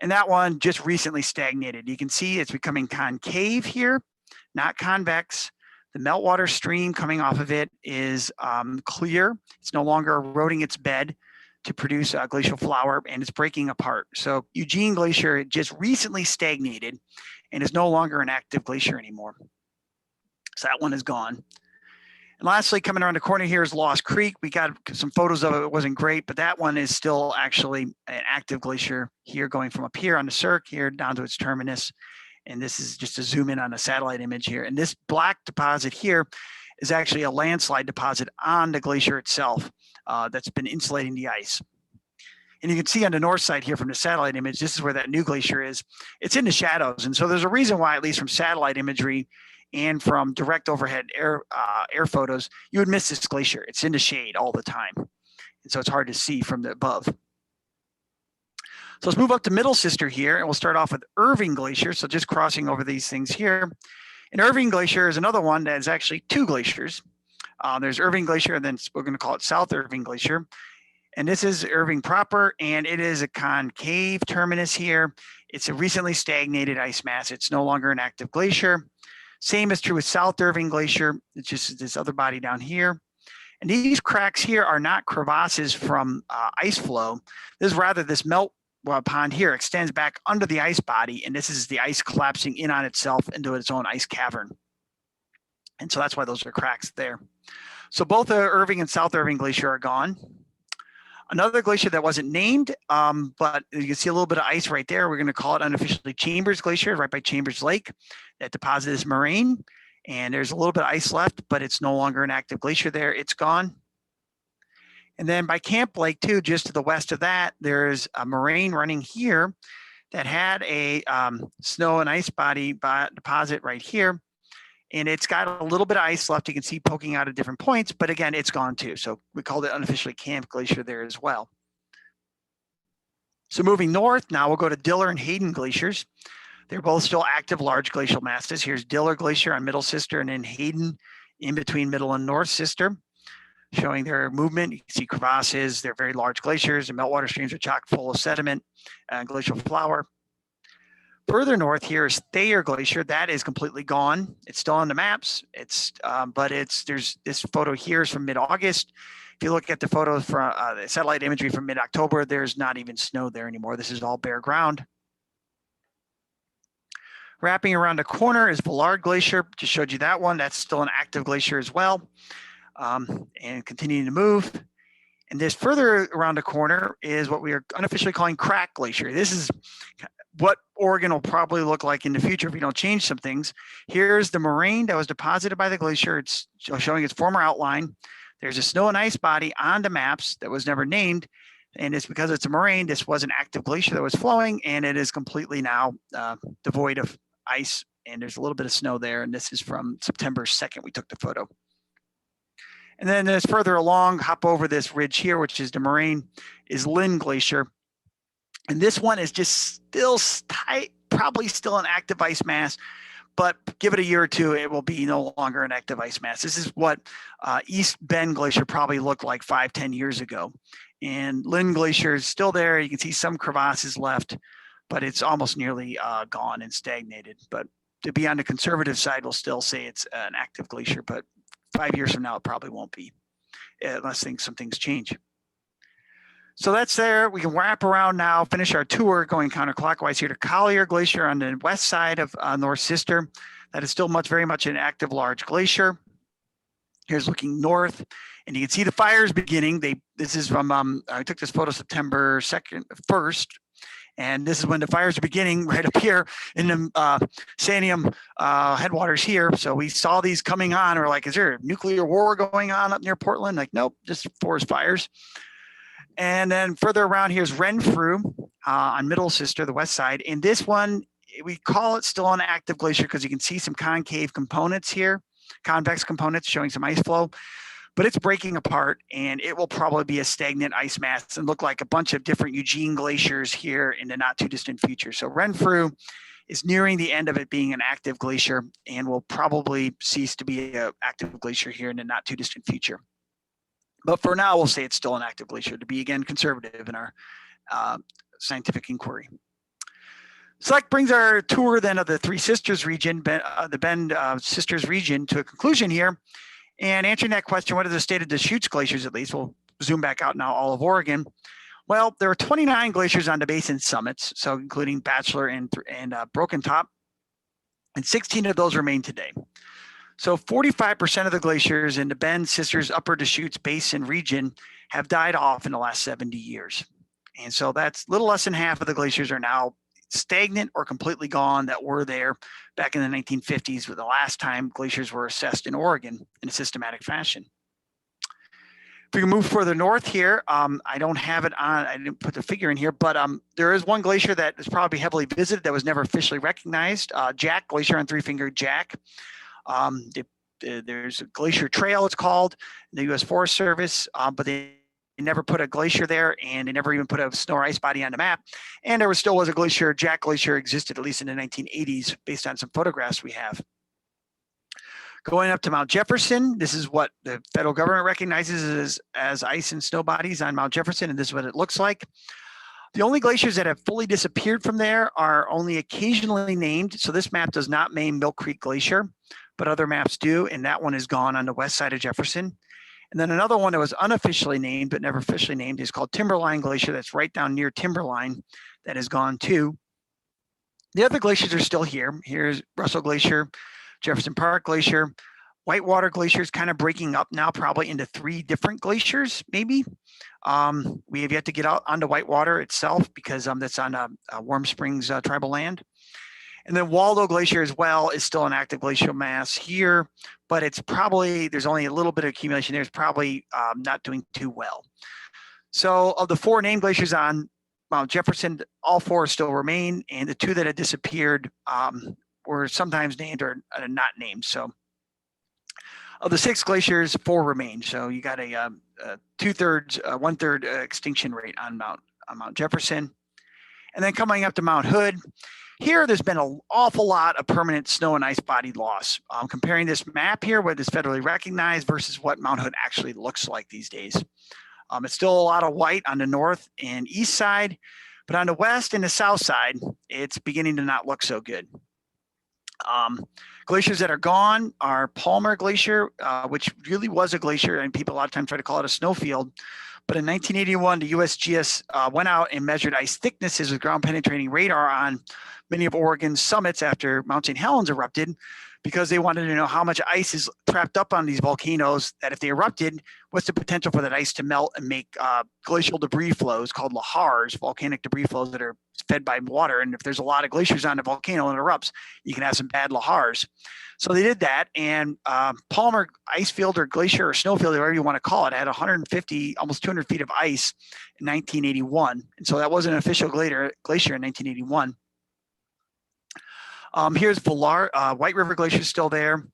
And that one just recently stagnated. You can see it's becoming concave here, not convex. The meltwater stream coming off of it is clear. It's no longer eroding its bed to produce a glacial flower, and it's breaking apart. So Eugene Glacier just recently stagnated and is no longer an active glacier anymore. So that one is gone. And lastly, coming around the corner here is Lost Creek. We got some photos of it. It wasn't great, but that one is still actually an active glacier here, going from up here on the cirque here down to its terminus. And this is just a zoom in on a satellite image here. And this black deposit here is actually a landslide deposit on the glacier itself that's been insulating the ice. And you can see on the north side here from the satellite image, this is where that new glacier is. It's in the shadows. And so there's a reason why, at least from satellite imagery and from direct overhead air photos, you would miss this glacier. It's in the shade all the time. And so it's hard to see from the above. So let's move up to Middle Sister here, and we'll start off with Irving Glacier. So just crossing over these things here. And Irving Glacier is another one that is actually two glaciers. There's Irving Glacier, and then we're going to call it South Irving Glacier. And this is Irving proper, and it is a concave terminus here. It's a recently stagnated ice mass. It's no longer an active glacier. Same is true with South Irving Glacier. It's just this other body down here. And these cracks here are not crevasses from ice flow. This is rather this melt pond here extends back under the ice body, and this is the ice collapsing in on itself into its own ice cavern. And so that's why those are cracks there. So both the Irving and South Irving Glacier are gone. Another glacier that wasn't named, but you can see a little bit of ice right there. We're going to call it unofficially Chambers Glacier, right by Chambers Lake. That deposit is moraine, and there's a little bit of ice left, but it's no longer an active glacier there. It's gone. And then by Camp Lake, too, just to the west of that, there's a moraine running here that had a snow and ice body deposit right here. And it's got a little bit of ice left. You can see poking out at different points, but again, it's gone too. So we called it unofficially Camp Glacier there as well. So moving north, now we'll go to Diller and Hayden Glaciers. They're both still active large glacial masses. Here's Diller Glacier on Middle Sister, and then Hayden in between Middle and North Sister, showing their movement. You can see crevasses. They're very large glaciers, and meltwater streams are chock full of sediment and glacial flour. Further north here is Thayer Glacier. That is completely gone. It's still on the maps. There's this photo here is from mid-August. If you look at the photos from the satellite imagery from mid-October, there's not even snow there anymore. This is all bare ground. Wrapping around the corner is Villard Glacier. Just showed you that one. That's still an active glacier as well, and continuing to move. And this further around the corner is what we are unofficially calling Crack Glacier. This is what Oregon will probably look like in the future if we don't change some things. Here's the moraine that was deposited by the glacier. It's showing its former outline. There's a snow and ice body on the maps that was never named. And it's because it's a moraine. This was an active glacier that was flowing, and it is completely now devoid of ice. And there's a little bit of snow there. And this is from September 2nd. We took the photo. And then there's further along, hop over this ridge here, which is the moraine, is Lynn Glacier. And this one is just still tight, probably still an active ice mass, but give it a year or two, it will be no longer an active ice mass. This is what East Bend Glacier probably looked like 5-10 years ago. And Lynn Glacier is still there. You can see some crevasses left, but it's almost nearly gone and stagnated. But to be on the conservative side, we'll still say it's an active glacier, but 5 years from now, it probably won't be, unless some things change. So that's there. We can wrap around now, finish our tour going counterclockwise here to Collier Glacier on the west side of North Sister. That is still very much an active large glacier. Here's looking north, and you can see the fires beginning. This is from, I took this photo September 1st, and this is when the fires are beginning right up here in the Sanium headwaters here. So we saw these coming on. We're like, is there a nuclear war going on up near Portland? Like, nope, just forest fires. And then further around here is Renfrew on Middle Sister, the west side. And this one, we call it still an active glacier because you can see some concave components here, convex components showing some ice flow. But it's breaking apart, and it will probably be a stagnant ice mass and look like a bunch of different Eugene glaciers here in the not too distant future. So Renfrew is nearing the end of it being an active glacier and will probably cease to be an active glacier here in the not too distant future. But for now, we'll say it's still an active glacier to be, again, conservative in our scientific inquiry. So that brings our tour then of the Three Sisters region, the Bend Sisters region, to a conclusion here. And answering that question, what is the state of Deschutes glaciers, at least? We'll zoom back out now, all of Oregon. Well, there are 29 glaciers on the basin summits, so including Bachelor and Broken Top, and 16 of those remain today. So 45% of the glaciers in the Bend Sisters Upper Deschutes Basin region have died off in the last 70 years. And so that's a little less than half of the glaciers are now stagnant or completely gone that were there back in the 1950s, with the last time glaciers were assessed in Oregon in a systematic fashion. If we can move further north here, I don't have it on, I didn't put the figure in here, but there is one glacier that is probably heavily visited that was never officially recognized, Jack Glacier on Three Finger Jack. There's a glacier trail, it's called, in the U.S. Forest Service, but they never put a glacier there, and they never even put a snow or ice body on the map. And there still was a glacier, Jack Glacier existed at least in the 1980s based on some photographs we have. Going up to Mount Jefferson, this is what the federal government recognizes as ice and snow bodies on Mount Jefferson, and this is what it looks like. The only glaciers that have fully disappeared from there are only occasionally named. So this map does not name Milk Creek Glacier, but other maps do, and that one is gone on the west side of Jefferson. And then another one that was unofficially named, but never officially named, is called Timberline Glacier. That's right down near Timberline. That is gone too. The other glaciers are still here. Here's Russell Glacier, Jefferson Park Glacier. Whitewater Glacier is kind of breaking up now, probably into 3 different glaciers, maybe. We have yet to get out onto Whitewater itself because that's on Warm Springs tribal land. And then Waldo Glacier as well is still an active glacial mass here, but it's probably, there's only a little bit of accumulation there. It's probably not doing too well. So of the 4 named glaciers on Mount Jefferson, all 4 still remain, and the 2 that had disappeared were sometimes named or not named. So of the 6 glaciers, 4 remain. So you got a 1/3 extinction rate on Mount Jefferson. And then coming up to Mount Hood, here there's been an awful lot of permanent snow and ice body loss. Comparing this map here, what is federally recognized versus what Mount Hood actually looks like these days. It's still a lot of white on the north and east side, but on the west and the south side, it's beginning to not look so good. Glaciers that are gone are Palmer Glacier, which really was a glacier, and people a lot of times try to call it a snowfield. But in 1981, the USGS went out and measured ice thicknesses with ground penetrating radar on many of Oregon's summits after Mount St. Helens erupted, because they wanted to know how much ice is trapped up on these volcanoes, that if they erupted, what's the potential for that ice to melt and make glacial debris flows called lahars, volcanic debris flows that are fed by water. And if there's a lot of glaciers on a volcano and it erupts, you can have some bad lahars. So they did that, and Palmer ice field or glacier or snowfield, whatever you want to call it, had 150, almost 200 feet of ice in 1981. And so that was an official glacier in 1981. Here's White River Glacier is still there.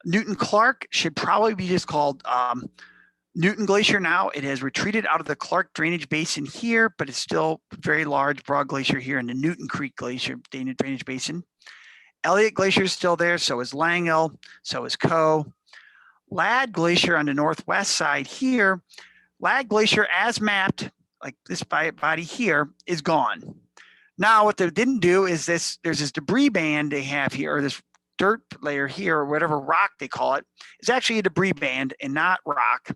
Newton Clark should probably be just called Newton Glacier now. It has retreated out of the Clark drainage basin here, but it's still very large, broad glacier here in the Newton Creek Glacier drainage basin. Elliott Glacier is still there, so is Langell, so is Coe. Ladd Glacier on the northwest side here, Ladd Glacier as mapped, like this body here, is gone. Now, what they didn't do is there's this debris band they have here, or this dirt layer here, or whatever rock they call it, is actually a debris band and not rock.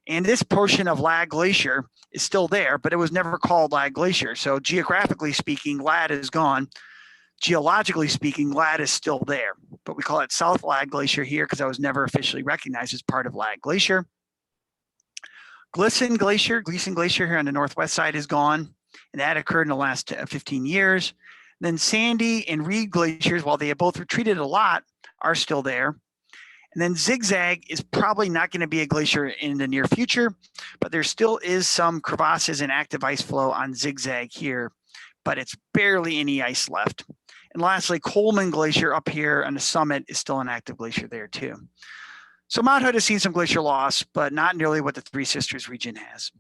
And this portion of Ladd Glacier is still there, but it was never called Ladd Glacier. So geographically speaking, Ladd is gone. Geologically speaking, Ladd is still there, but we call it South Ladd Glacier here because that was never officially recognized as part of Ladd Glacier. Gleason Glacier here on the northwest side is gone, and that occurred in the last 15 years. Then Sandy and Reed Glaciers, while they have both retreated a lot, are still there. And then Zigzag is probably not going to be a glacier in the near future, but there still is some crevasses and active ice flow on Zigzag here, but it's barely any ice left. And lastly, Coleman Glacier up here on the summit is still an active glacier there too. So Mount Hood has seen some glacier loss, but not nearly what the Three Sisters region has.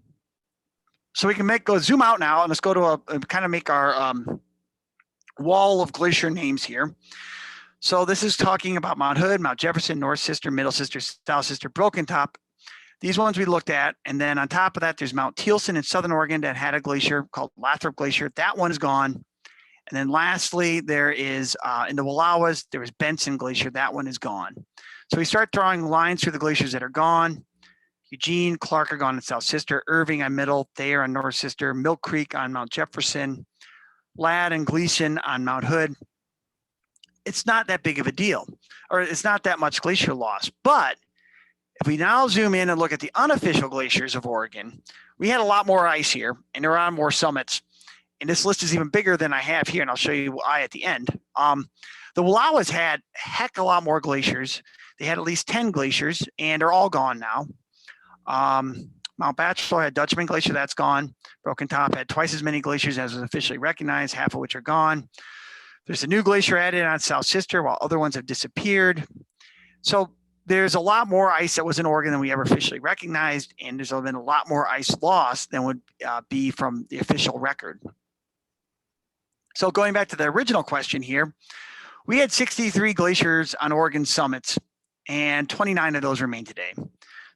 So we can go zoom out now, and let's go to kind of make our wall of glacier names here. So this is talking about Mount Hood, Mount Jefferson, North Sister, Middle Sister, South Sister, Broken Top. These ones we looked at, and then on top of that, there's Mount Thielsen in Southern Oregon that had a glacier called Lathrop Glacier. That one is gone. And then lastly, there is in the Wallowas, there was Benson Glacier. That one is gone. So we start drawing lines through the glaciers that are gone. Eugene, Clark are gone on South Sister, Irving on Middle, Thayer on North Sister, Milk Creek on Mount Jefferson, Ladd and Gleason on Mount Hood. It's not that big of a deal, or it's not that much glacier loss. But if we now zoom in and look at the unofficial glaciers of Oregon, we had a lot more ice here, and they're on more summits. and this list is even bigger than I have here, and I'll show you why at the end. The Wallowas had heck a lot more glaciers. They had at least 10 glaciers, and they're all gone now. Mount Bachelor had Dutchman Glacier, that's gone. Broken Top had twice as many glaciers as was officially recognized, half of which are gone. There's a new glacier added on South Sister, while other ones have disappeared. So there's a lot more ice that was in Oregon than we ever officially recognized, and there's been a lot more ice lost than would be from the official record. So going back to the original question here, we had 63 glaciers on Oregon summits, and 29 of those remain today.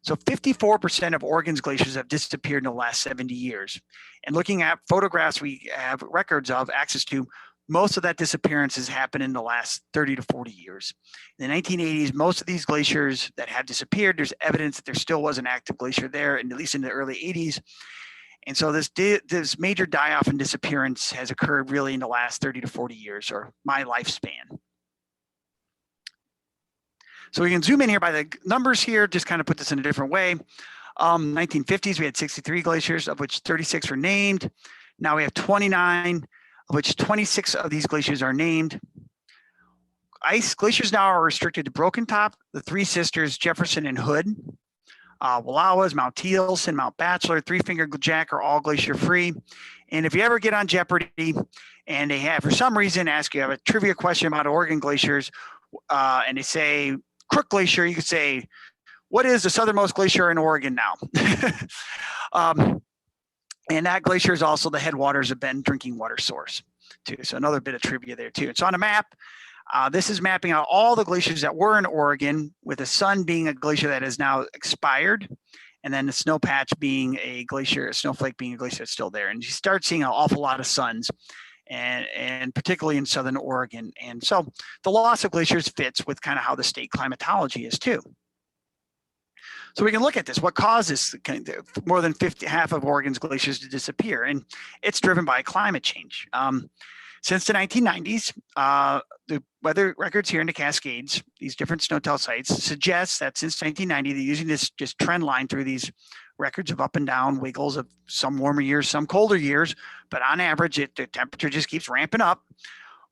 So 54% of Oregon's glaciers have disappeared in the last 70 years. And looking at photographs we have records of, access to, most of that disappearance has happened in the last 30 to 40 years. In the 1980s, most of these glaciers that have disappeared, there's evidence that there still was an active glacier there, and at least in the early 80s. And so this major die-off and disappearance has occurred really in the last 30 to 40 years, or my lifespan. So we can zoom in here by the numbers here, just kind of put this in a different way. 1950s, we had 63 glaciers, of which 36 were named. Now we have 29, of which 26 of these glaciers are named. Ice glaciers now are restricted to Broken Top, the Three Sisters, Jefferson, and Hood. Wallowas, Mount Thielsen, Mount Bachelor, Three Finger Jack are all glacier free. And if you ever get on Jeopardy and they have, for some reason, ask you have a trivia question about Oregon glaciers, and they say Crook Glacier, you could say, what is the southernmost glacier in Oregon now? And that glacier is also the headwaters of Bend drinking water source too. So another bit of trivia there too. It's on a map. This is mapping out all the glaciers that were in Oregon, with the Sun being a glacier that is now expired, and then the snow patch being a glacier, a snowflake being a glacier that's still there. And you start seeing an awful lot of suns, and particularly in southern Oregon. And so the loss of glaciers fits with kind of how the state climatology is too. So we can look at this. What causes more than half of Oregon's glaciers to disappear? And it's driven by climate change. Since the 1990s, the weather records here in the Cascades, these different snow-tell sites, suggest that since 1990, they're using this just trend line through these records of up and down wiggles of some warmer years, some colder years, but on average, the temperature just keeps ramping up.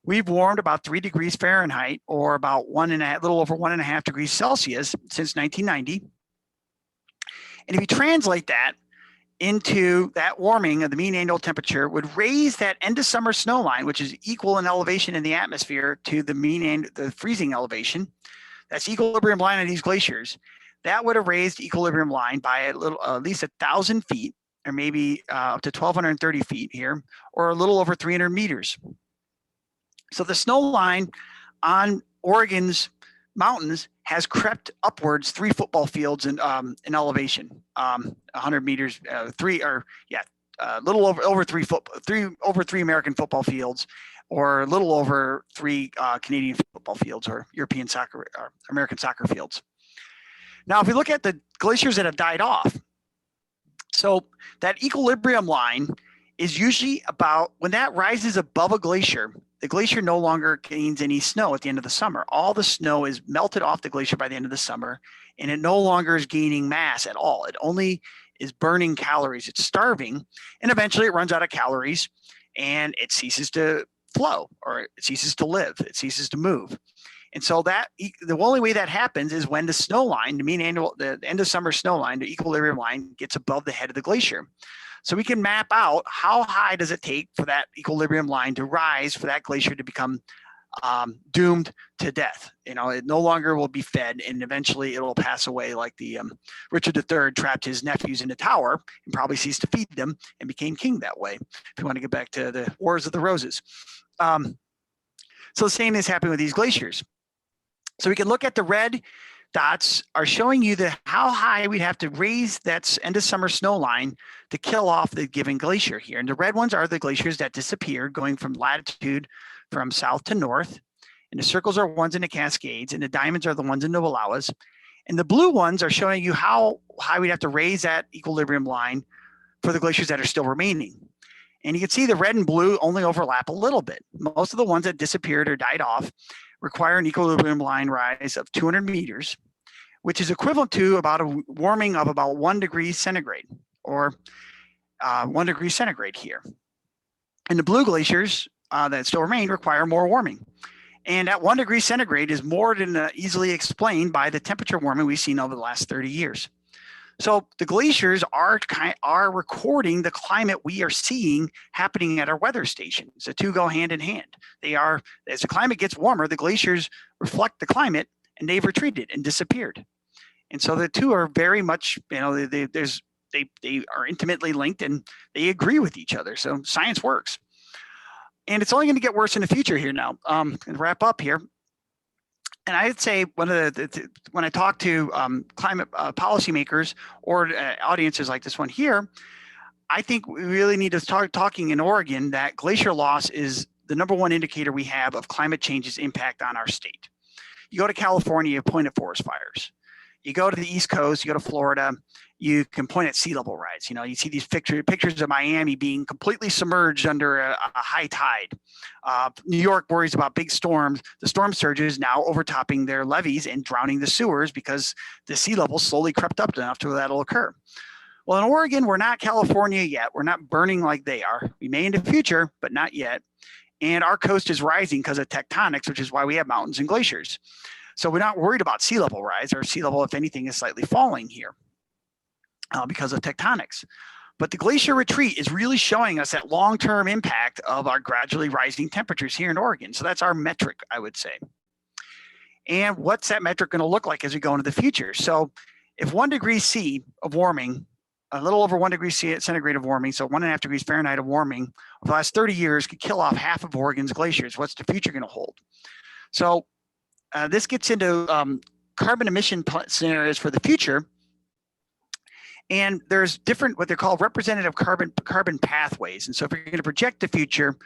We've warmed about 3 degrees Fahrenheit, or about little over 1.5 degrees Celsius since 1990. And if you translate that into that warming of the mean annual temperature, would raise that end of summer snow line, which is equal in elevation in the atmosphere to the the freezing elevation. That's equilibrium line of these glaciers. That would have raised equilibrium line by at least 1,000 feet, or maybe up to 1,230 feet here, or a little over 300 meters. So the snow line on Oregon's mountains has crept upwards 3 football fields in elevation, 100 meters, a little over 3 American football fields, or a little over 3 Canadian football fields, or European soccer or American soccer fields. Now, if we look at the glaciers that have died off, so that equilibrium line is usually about, when that rises above a glacier, the glacier no longer gains any snow at the end of the summer. All the snow is melted off the glacier by the end of the summer, and it no longer is gaining mass at all. It only is burning calories. It's starving, and eventually it runs out of calories, and it ceases to flow, or it ceases to live. It ceases to move. And so the only way that happens is when the snow line, the end of summer snow line, the equilibrium line, gets above the head of the glacier. So we can map out how high does it take for that equilibrium line to rise, for that glacier to become doomed to death. You know, it no longer will be fed, and eventually it will pass away, like the Richard III trapped his nephews in the tower and probably ceased to feed them and became king that way, if you want to get back to the Wars of the Roses. So the same is happening with these glaciers. So we can look at the red dots are showing you how high we'd have to raise that end of summer snow line to kill off the given glacier here. And the red ones are the glaciers that disappeared, going from latitude from south to north. And the circles are ones in the Cascades, and the diamonds are the ones in the Wallowas. And the blue ones are showing you how high we'd have to raise that equilibrium line for the glaciers that are still remaining. And you can see the red and blue only overlap a little bit. Most of the ones that disappeared or died off require an equilibrium line rise of 200 meters, which is equivalent to about a warming of about 1 degree centigrade, or 1 degree centigrade here. And the blue glaciers that still remain require more warming. And at 1 degree centigrade is more than easily explained by the temperature warming we've seen over the last 30 years. So the glaciers are recording the climate we are seeing happening at our weather stations. The two go hand in hand. They are, as the climate gets warmer, the glaciers reflect the climate, and they've retreated and disappeared. And so the two are very much, they are intimately linked, and they agree with each other. So science works. And it's only going to get worse in the future here now. And wrap up here. And I'd say when I talk to climate policymakers or audiences like this one here, I think we really need to start talking in Oregon that glacier loss is the #1 indicator we have of climate change's impact on our state. You go to California, you point at forest fires. You go to the East Coast, you go to Florida, you can point at sea level rise. You see these pictures of Miami being completely submerged under a high tide. New York worries about big storms. The storm surges now overtopping their levees and drowning the sewers because the sea level slowly crept up enough to where that'll occur. Well, in Oregon, we're not California yet. We're not burning like they are. We may in the future, but not yet. And our coast is rising because of tectonics, which is why we have mountains and glaciers. So we're not worried about sea level rise. Or sea level, if anything, is slightly falling here because of tectonics. But the glacier retreat is really showing us that long-term impact of our gradually rising temperatures here in Oregon. So that's our metric, I would say. And what's that metric going to look like as we go into the future? So if 1 degree C of warming, a little over 1 degree centigrade of warming, so 1.5 degrees Fahrenheit of warming over the last 30 years could kill off half of Oregon's glaciers, what's the future going to hold? So this gets into carbon emission scenarios for the future. And there's different, what they're called representative carbon pathways. And so if you're going to project the future,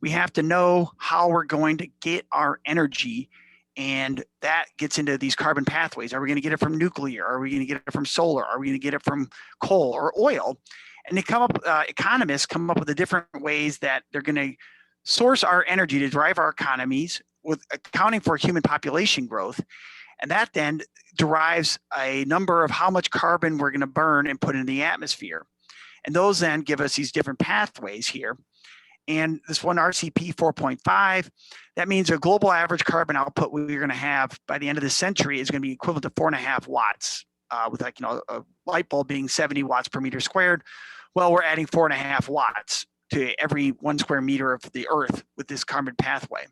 we have to know how we're going to get our energy. And that gets into these carbon pathways. Are we going to get it from nuclear? Are we going to get it from solar? Are we going to get it from coal or oil? And they come up, economists come up with the different ways that they're going to source our energy to drive our economies with accounting for human population growth. And that then derives a number of how much carbon we're going to burn and put into the atmosphere. And those then give us these different pathways here. And this one RCP 4.5, that means a global average carbon output we're going to have by the end of the century is going to be equivalent to 4.5 watts, with a light bulb being 70 watts per meter squared. Well, we're adding 4.5 watts to every 1 square meter of the Earth with this carbon pathway.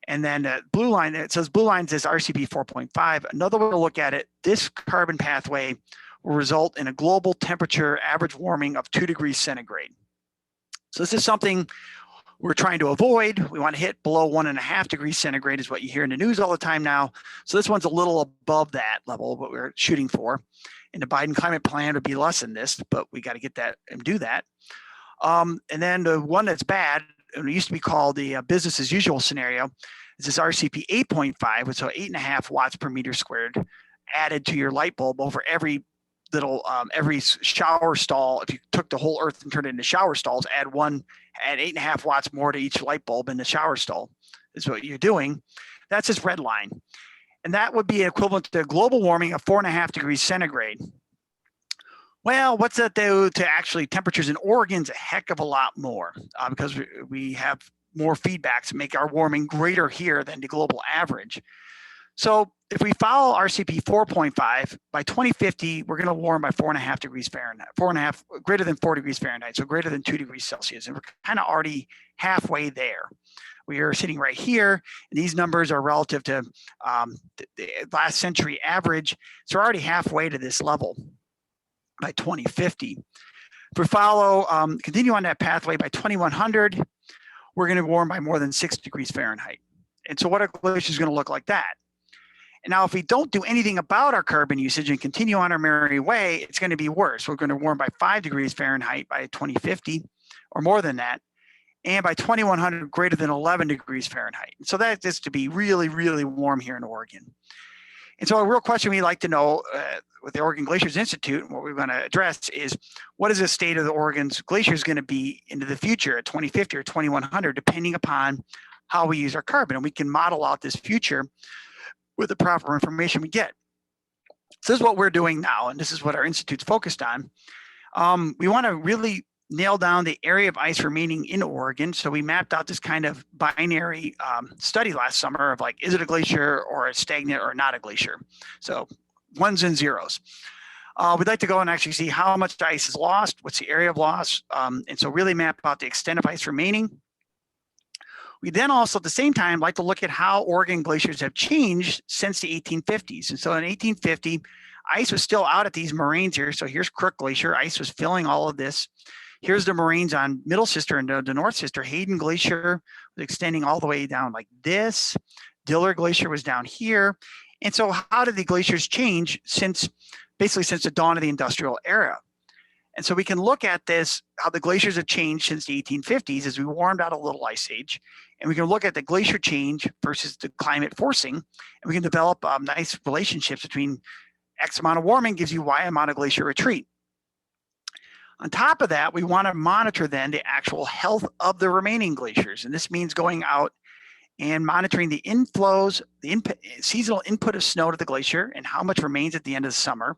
And then blue line, it says blue line says RCP 4.5. Another way to look at it, this carbon pathway will result in a global temperature average warming of 2 degrees centigrade. So this is something we're trying to avoid. We want to hit below 1.5 degrees centigrade is what you hear in the news all the time now. So this one's a little above that level, what we're shooting for. And the Biden climate plan would be less than this, but we got to get that and do that. And then the one that's bad, it used to be called the business as usual scenario. This is RCP 8.5, so 8.5 watts per meter squared added to your light bulb over every little, every shower stall. If you took the whole Earth and turned it into shower stalls, add 8.5 watts more to each light bulb in the shower stall is what you're doing. That's this red line. And that would be equivalent to global warming of 4.5 degrees centigrade. Well, what's that do to actually temperatures in Oregon's a heck of a lot more because we have more feedbacks make our warming greater here than the global average. So if we follow RCP 4.5, by 2050, we're going to warm by 4.5 degrees Fahrenheit, greater than 4 degrees Fahrenheit, so greater than 2 degrees Celsius. And we're kind of already halfway there. We are sitting right here, and these numbers are relative to the last century average. So we're already halfway to this level by 2050. If we follow, continue on that pathway by 2100, we're going to warm by more than 6 degrees Fahrenheit. And so what are glaciers going to look like that? And now if we don't do anything about our carbon usage and continue on our merry way, it's going to be worse. We're going to warm by 5 degrees Fahrenheit by 2050 or more than that. And by 2100, greater than 11 degrees Fahrenheit. So that is to be really, really warm here in Oregon. And so a real question we'd like to know with the Oregon Glaciers Institute, and what we're going to address is, what is the state of the Oregon's glaciers going to be into the future at 2050 or 2100, depending upon how we use our carbon. And we can model out this future with the proper information we get. So this is what we're doing now, and this is what our institute's focused on. We want to really nail down the area of ice remaining in Oregon. So we mapped out this kind of binary study last summer of like, is it a glacier or a stagnant or not a glacier? So ones and zeros. We'd like to go and actually see how much ice is lost, what's the area of loss, and so really map out the extent of ice remaining. We then also at the same time like to look at how Oregon glaciers have changed since the 1850s. And so in 1850, ice was still out at these moraines here. So here's Crook Glacier, ice was filling all of this. Here's the moraines on Middle Sister and the North Sister. Hayden Glacier was extending all the way down like this. Diller Glacier was down here. And so how did the glaciers change basically since the dawn of the industrial era? And so we can look at this, how the glaciers have changed since the 1850s as we warmed out a little ice age. And we can look at the glacier change versus the climate forcing. And we can develop nice relationships between X amount of warming gives you Y amount of glacier retreat. On top of that, we want to monitor then the actual health of the remaining glaciers. And this means going out and monitoring the inflows, the seasonal input of snow to the glacier and how much remains at the end of the summer,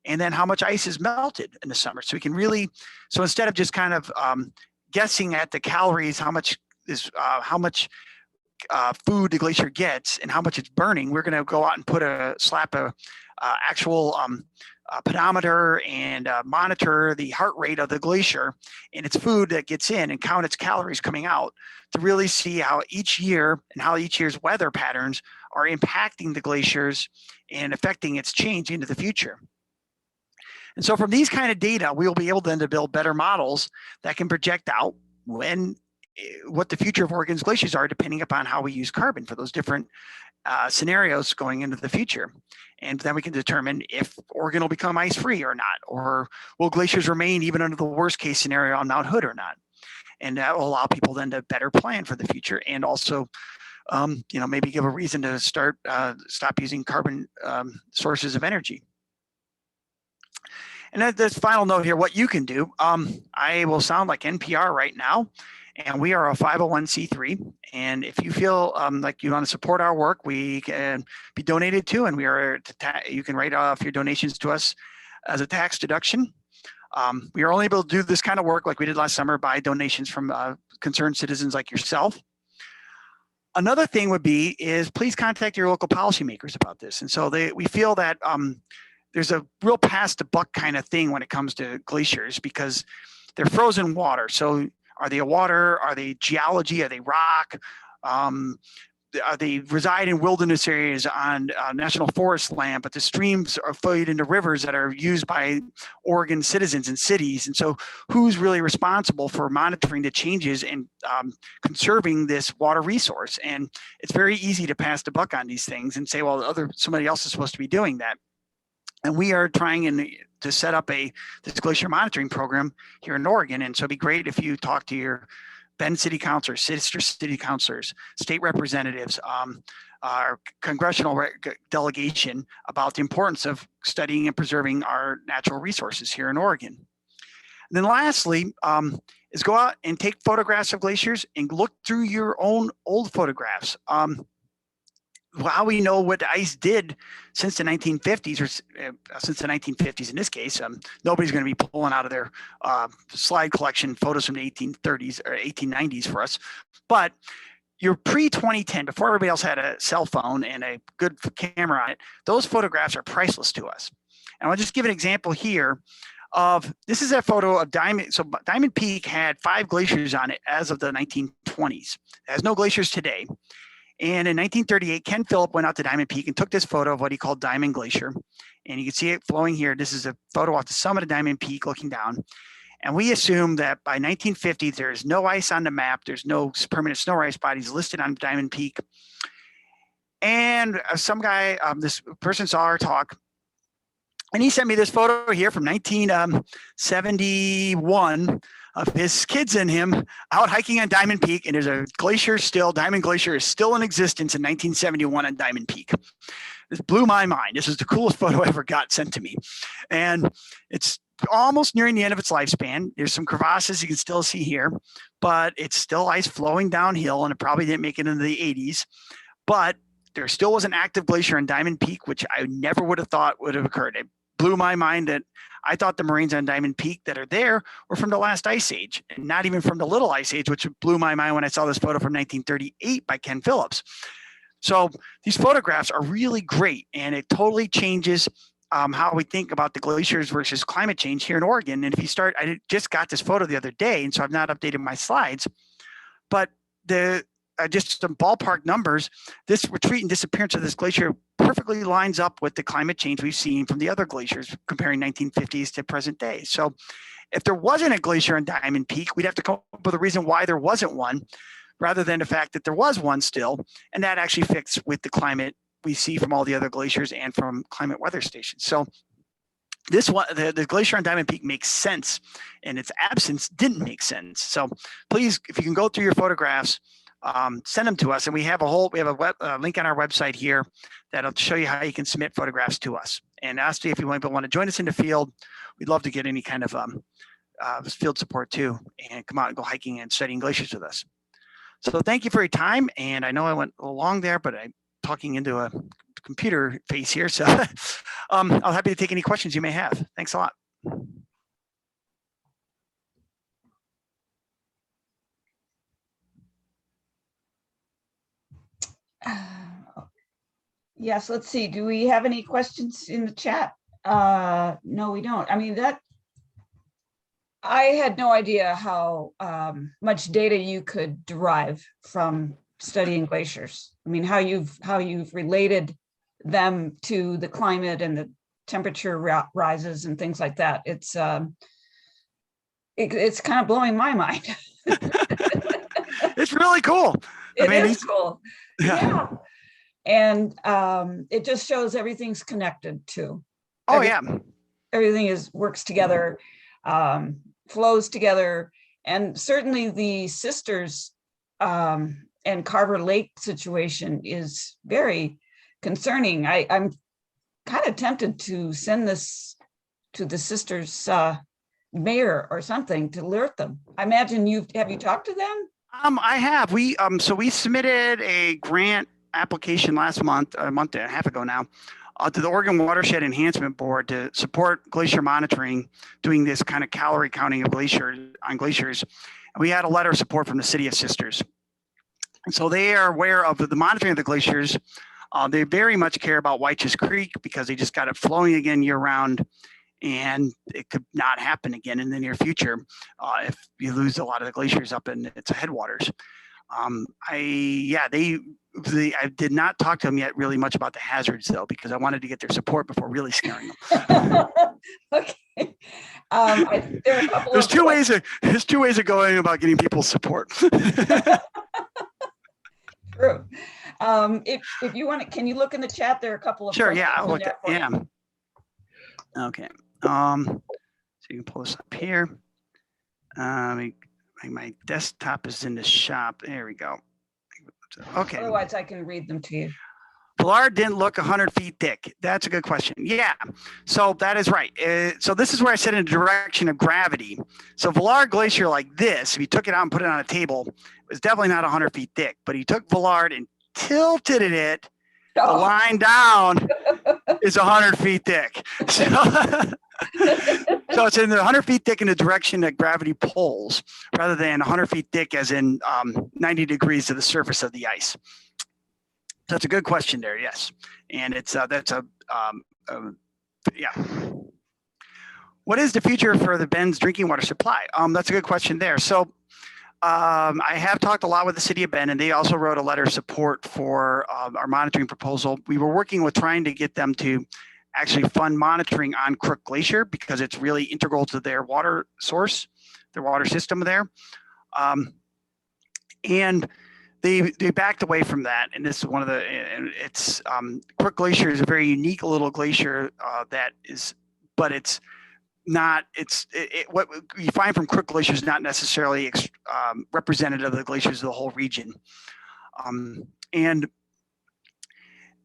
and then how much ice is melted in the summer. So we can really, so instead of just kind of guessing at the calories, how much food the glacier gets and how much it's burning, we're going to go out and slap a actual pedometer and monitor the heart rate of the glacier and its food that gets in and count its calories coming out to really see how each year and how each year's weather patterns are impacting the glaciers and affecting its change into the future. And so from these kind of data, we'll be able then to build better models that can project out what the future of Oregon's glaciers are, depending upon how we use carbon for those different scenarios going into the future. And then we can determine if Oregon will become ice-free or not, or will glaciers remain even under the worst case scenario on Mount Hood or not. And that will allow people then to better plan for the future and also maybe give a reason to stop using carbon sources of energy. And at this final note here, what you can do, I will sound like NPR right now, and we are a 501c3. And if you feel like you want to support our work, we can be donated to, and you can write off your donations to us as a tax deduction. We are only able to do this kind of work like we did last summer by donations from concerned citizens like yourself. Another thing would be is please contact your local policymakers about this. And so we feel that there's a real pass the buck kind of thing when it comes to glaciers because they're frozen water. So are they water? Are they geology? Are they rock? They reside in wilderness areas on national forest land, but the streams are flowed into rivers that are used by Oregon citizens and cities. And so who's really responsible for monitoring the changes and conserving this water resource? And it's very easy to pass the buck on these things and say, well, somebody else is supposed to be doing that. And we are trying to set up this glacier monitoring program here in Oregon. And so it'd be great if you talk to your Bend City Councilors, sister city councilors, state representatives, our congressional delegation about the importance of studying and preserving our natural resources here in Oregon. And then lastly, is go out and take photographs of glaciers and look through your own old photographs. How we know what the ice did since the 1950s, or since the 1950s in this case, nobody's going to be pulling out of their slide collection photos from the 1830s or 1890s for us. But your pre-2010, before everybody else had a cell phone and a good camera on it, those photographs are priceless to us. And I'll just give an example here of, this is a photo of Diamond. So Diamond Peak had 5 glaciers on it as of the 1920s. It has no glaciers today. And in 1938, Ken Phillip went out to Diamond Peak and took this photo of what he called Diamond Glacier. And you can see it flowing here. This is a photo off the summit of Diamond Peak looking down. And we assume that by 1950, there's no ice on the map. There's no permanent snow or ice bodies listed on Diamond Peak. And some guy, this person saw our talk, and he sent me this photo here from 1971 of his kids and him out hiking on Diamond Peak. And there's a glacier still, Diamond Glacier is still in existence in 1971 on Diamond Peak. This blew my mind. This is the coolest photo I ever got sent to me. And it's almost nearing the end of its lifespan. There's some crevasses you can still see here, but it's still ice flowing downhill, and it probably didn't make it into the 80s. But there still was an active glacier on Diamond Peak, which I never would have thought would have occurred. It blew my mind that I thought the moraines on Diamond Peak that are there were from the last ice age, and not even from the Little Ice Age, which blew my mind when I saw this photo from 1938 by Ken Phillips. So these photographs are really great, and it totally changes how we think about the glaciers versus climate change here in Oregon. And if you start, I just got this photo the other day, and so I've not updated my slides, but just some ballpark numbers, this retreat and disappearance of this glacier perfectly lines up with the climate change we've seen from the other glaciers, comparing 1950s to present day. So if there wasn't a glacier on Diamond Peak, we'd have to come up with a reason why there wasn't one, rather than the fact that there was one still, and that actually fits with the climate we see from all the other glaciers and from climate weather stations. So this one, the glacier on Diamond Peak makes sense, and its absence didn't make sense. So please, if you can go through your photographs, send them to us, and we have a link on our website here that'll show you how you can submit photographs to us. And ask if you want to join us in the field. We'd love to get any kind of field support too, and come out and go hiking and studying glaciers with us. So thank you for your time, and I know I went a little long there, but I'm talking into a computer face here, so I'm happy to take any questions you may have. Thanks a lot. Yes, let's see. Do we have any questions in the chat? No, we don't. I mean, I had no idea how much data you could derive from studying glaciers. I mean, how you've related them to the climate and the temperature rises and things like that. It's kind of blowing my mind. It's really cool. It is cool. Yeah. And it just shows everything's connected too. Oh, yeah. Everything works together, flows together. And certainly the sisters and Carver Lake situation is very concerning. I'm kind of tempted to send this to the sisters mayor or something to alert them. I imagine have you talked to them? I have. So we submitted a grant application last month, a month and a half ago now, to the Oregon Watershed Enhancement Board to support glacier monitoring, doing this kind of calorie counting of glaciers. And we had a letter of support from the City of Sisters. And so they are aware of the monitoring of the glaciers. They very much care about White's Creek because they just got it flowing again year round, and it could not happen again in the near future if you lose a lot of the glaciers up in its headwaters. I did not talk to them yet really much about the hazards though, because I wanted to get their support before really scaring them. Okay. There's two ways of going about getting people's support. True. If you want to, can you look in the chat? There are a couple of. Sure. Yeah. I'll look at. Yeah. Okay. So you can pull this up here. My desktop is in the shop. There we go. Okay. Otherwise, I can read them to you. Vallard didn't look 100 feet thick. That's a good question. Yeah, so that is right. So this is where I said in the direction of gravity. So Vallard Glacier like this, if you took it out and put it on a table, it was definitely not 100 feet thick. But he took Vallard and tilted it. The line down is 100 feet thick. So it's in the 100 feet thick in the direction that gravity pulls, rather than 100 feet thick as in 90 degrees to the surface of the ice. So that's a good question there, yes. And it's yeah. What is the future for the Bend's drinking water supply? That's a good question there. So I have talked a lot with the city of Bend, and they also wrote a letter of support for our monitoring proposal. We were working with trying to get them to actually fund monitoring on Crook Glacier because it's really integral to their water source, their water system there. And they backed away from that. And this is one of the, it's Crook Glacier is a very unique little glacier that is, but it's not, what you find from Crook Glacier is not necessarily representative of the glaciers of the whole region. And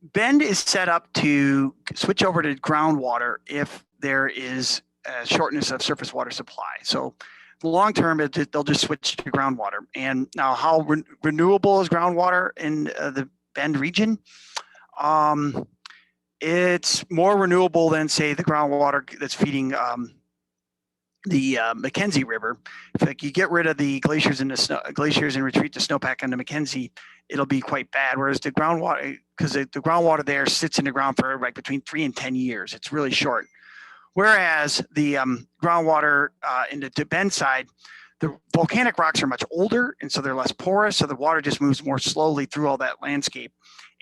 Bend is set up to switch over to groundwater if there is a shortness of surface water supply. So long term, they'll just switch to groundwater. And now how renewable is groundwater in the Bend region? It's more renewable than, say, the groundwater that's feeding the Mackenzie River. If like you get rid of the glaciers and retreat the snowpack onto Mackenzie, it'll be quite bad. Whereas the groundwater, because the groundwater there sits in the ground for like between 3 and 10 years, it's really short. Whereas the groundwater in the Bend side, the volcanic rocks are much older, and so they're less porous, so the water just moves more slowly through all that landscape,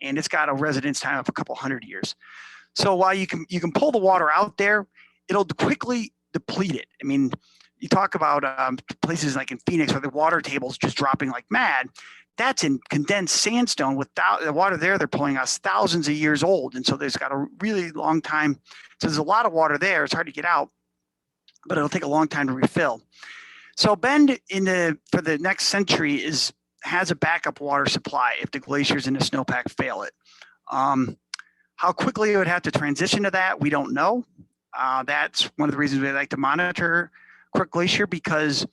and it's got a residence time of a couple hundred years. So while you can pull the water out there, it'll quickly deplete it. I mean, you talk about places like in Phoenix where the water table's just dropping like mad. That's in condensed sandstone. Without the water there, they're pulling us thousands of years old, and so there's got a really long time. So there's a lot of water there. It's hard to get out, but it'll take a long time to refill. So Bend for the next century has a backup water supply if the glaciers and the snowpack fail it. How quickly it would have to transition to that, we don't know. That's one of the reasons we like to monitor Crook Glacier, because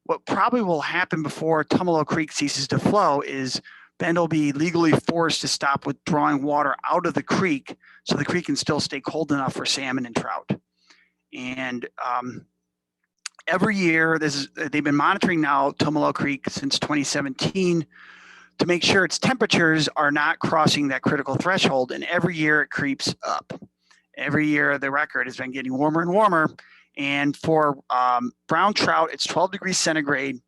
what probably will happen before Tumalo Creek ceases to flow is Bend will be legally forced to stop withdrawing water out of the creek so the creek can still stay cold enough for salmon and trout. And every year, they've been monitoring now Tumalo Creek since 2017 to make sure its temperatures are not crossing that critical threshold. And every year it creeps up. Every year the record has been getting warmer and warmer. And for brown trout, it's 12 degrees centigrade.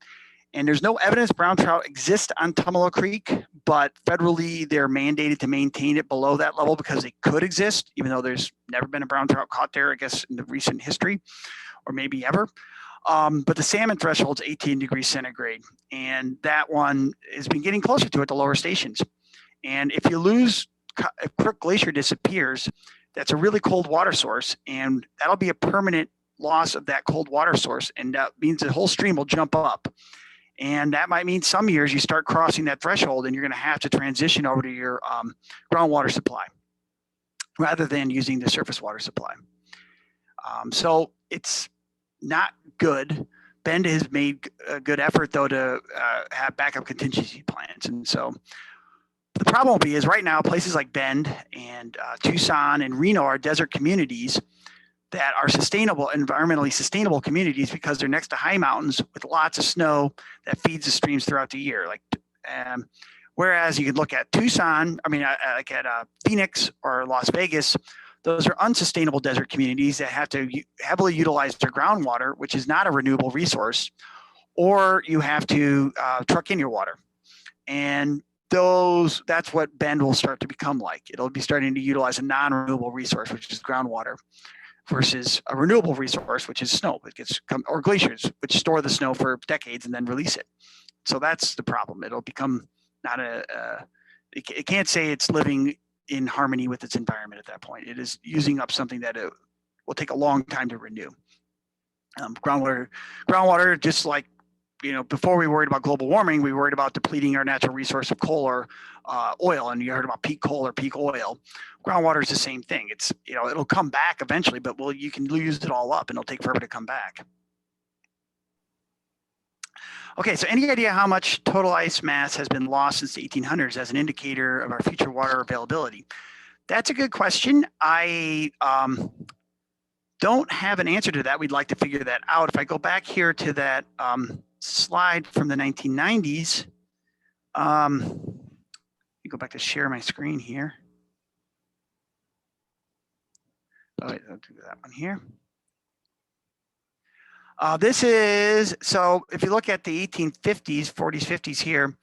And there's no evidence brown trout exist on Tumalo Creek, but federally they're mandated to maintain it below that level because they could exist, even though there's never been a brown trout caught there, I guess, in the recent history, or maybe ever. But the salmon threshold is 18 degrees centigrade, and that one has been getting closer to it, the lower stations. And if Crook Glacier disappears, that's a really cold water source, and that'll be a permanent loss of that cold water source, and that means the whole stream will jump up. And that might mean some years you start crossing that threshold and you're going to have to transition over to your groundwater supply rather than using the surface water supply. So it's not good. Bend has made a good effort, though, to have backup contingency plans. And so the problem will be is right now places like Bend and Tucson and Reno are desert communities that are sustainable, environmentally sustainable communities because they're next to high mountains with lots of snow that feeds the streams throughout the year. Whereas you could look at Tucson, like at Phoenix or Las Vegas, those are unsustainable desert communities that have to heavily utilize their groundwater, which is not a renewable resource, or you have to truck in your water. And that's what Bend will start to become like. It'll be starting to utilize a non-renewable resource, which is groundwater, versus a renewable resource, which is snow. Or glaciers, which store the snow for decades and then release it. So that's the problem. It'll become not it can't say it's living in harmony with its environment at that point. It is using up something that it will take a long time to renew. Groundwater, just like, before we worried about global warming, we worried about depleting our natural resource of coal or oil, and you heard about peak coal or peak oil. Groundwater is the same thing. It's, it'll come back eventually, but you can use it all up and it'll take forever to come back. Okay, so any idea how much total ice mass has been lost since the 1800s as an indicator of our future water availability? That's a good question. I don't have an answer to that. We'd like to figure that out. If I go back here to that slide from the 1990s, let me go back to share my screen here. Oh, wait, I'll do that one here. So if you look at the 1850s, 40s, 50s here,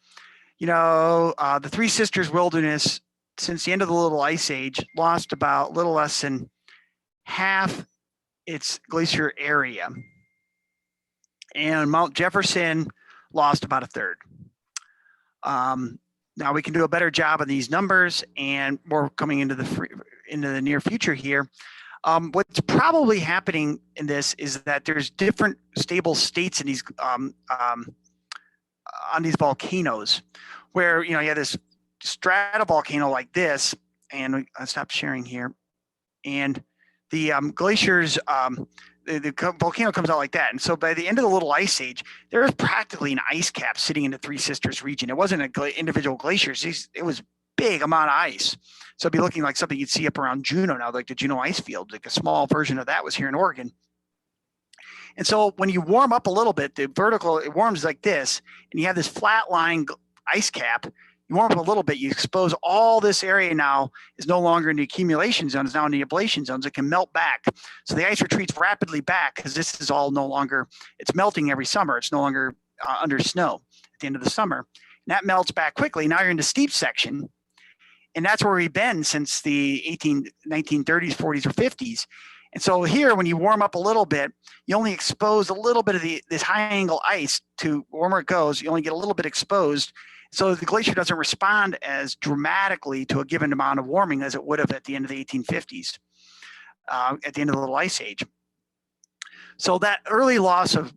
the Three Sisters Wilderness, since the end of the Little Ice Age, lost about a little less than half its glacier area. And Mount Jefferson lost about a third. Now we can do a better job of these numbers, and more coming into the near future here. What's probably happening in this is that there's different stable states in these on these volcanoes, where you have this stratovolcano like this, and I'll stop sharing here, and the glaciers, the volcano comes out like that, and so by the end of the Little Ice Age, there was practically an ice cap sitting in the Three Sisters region. It wasn't individual glaciers; it was big amount of ice. So it'd be looking like something you'd see up around Juneau now, like the Juneau ice field, like a small version of that was here in Oregon. And so when you warm up a little bit, the vertical, it warms like this, and you have this flat line ice cap. You warm up a little bit, you expose all this area now is no longer in the accumulation zone, it's now in the ablation zones. It can melt back. So the ice retreats rapidly back because this is all no longer, it's melting every summer. It's no longer under snow at the end of the summer. And that melts back quickly. Now you're in the steep section. And that's where we've been since the 1930s, 40s, or 50s. And so here, when you warm up a little bit, you only expose a little bit of this high angle ice to warmer it goes. You only get a little bit exposed. So the glacier doesn't respond as dramatically to a given amount of warming as it would have at the end of the 1850s, at the end of the Little Ice Age. So that early loss of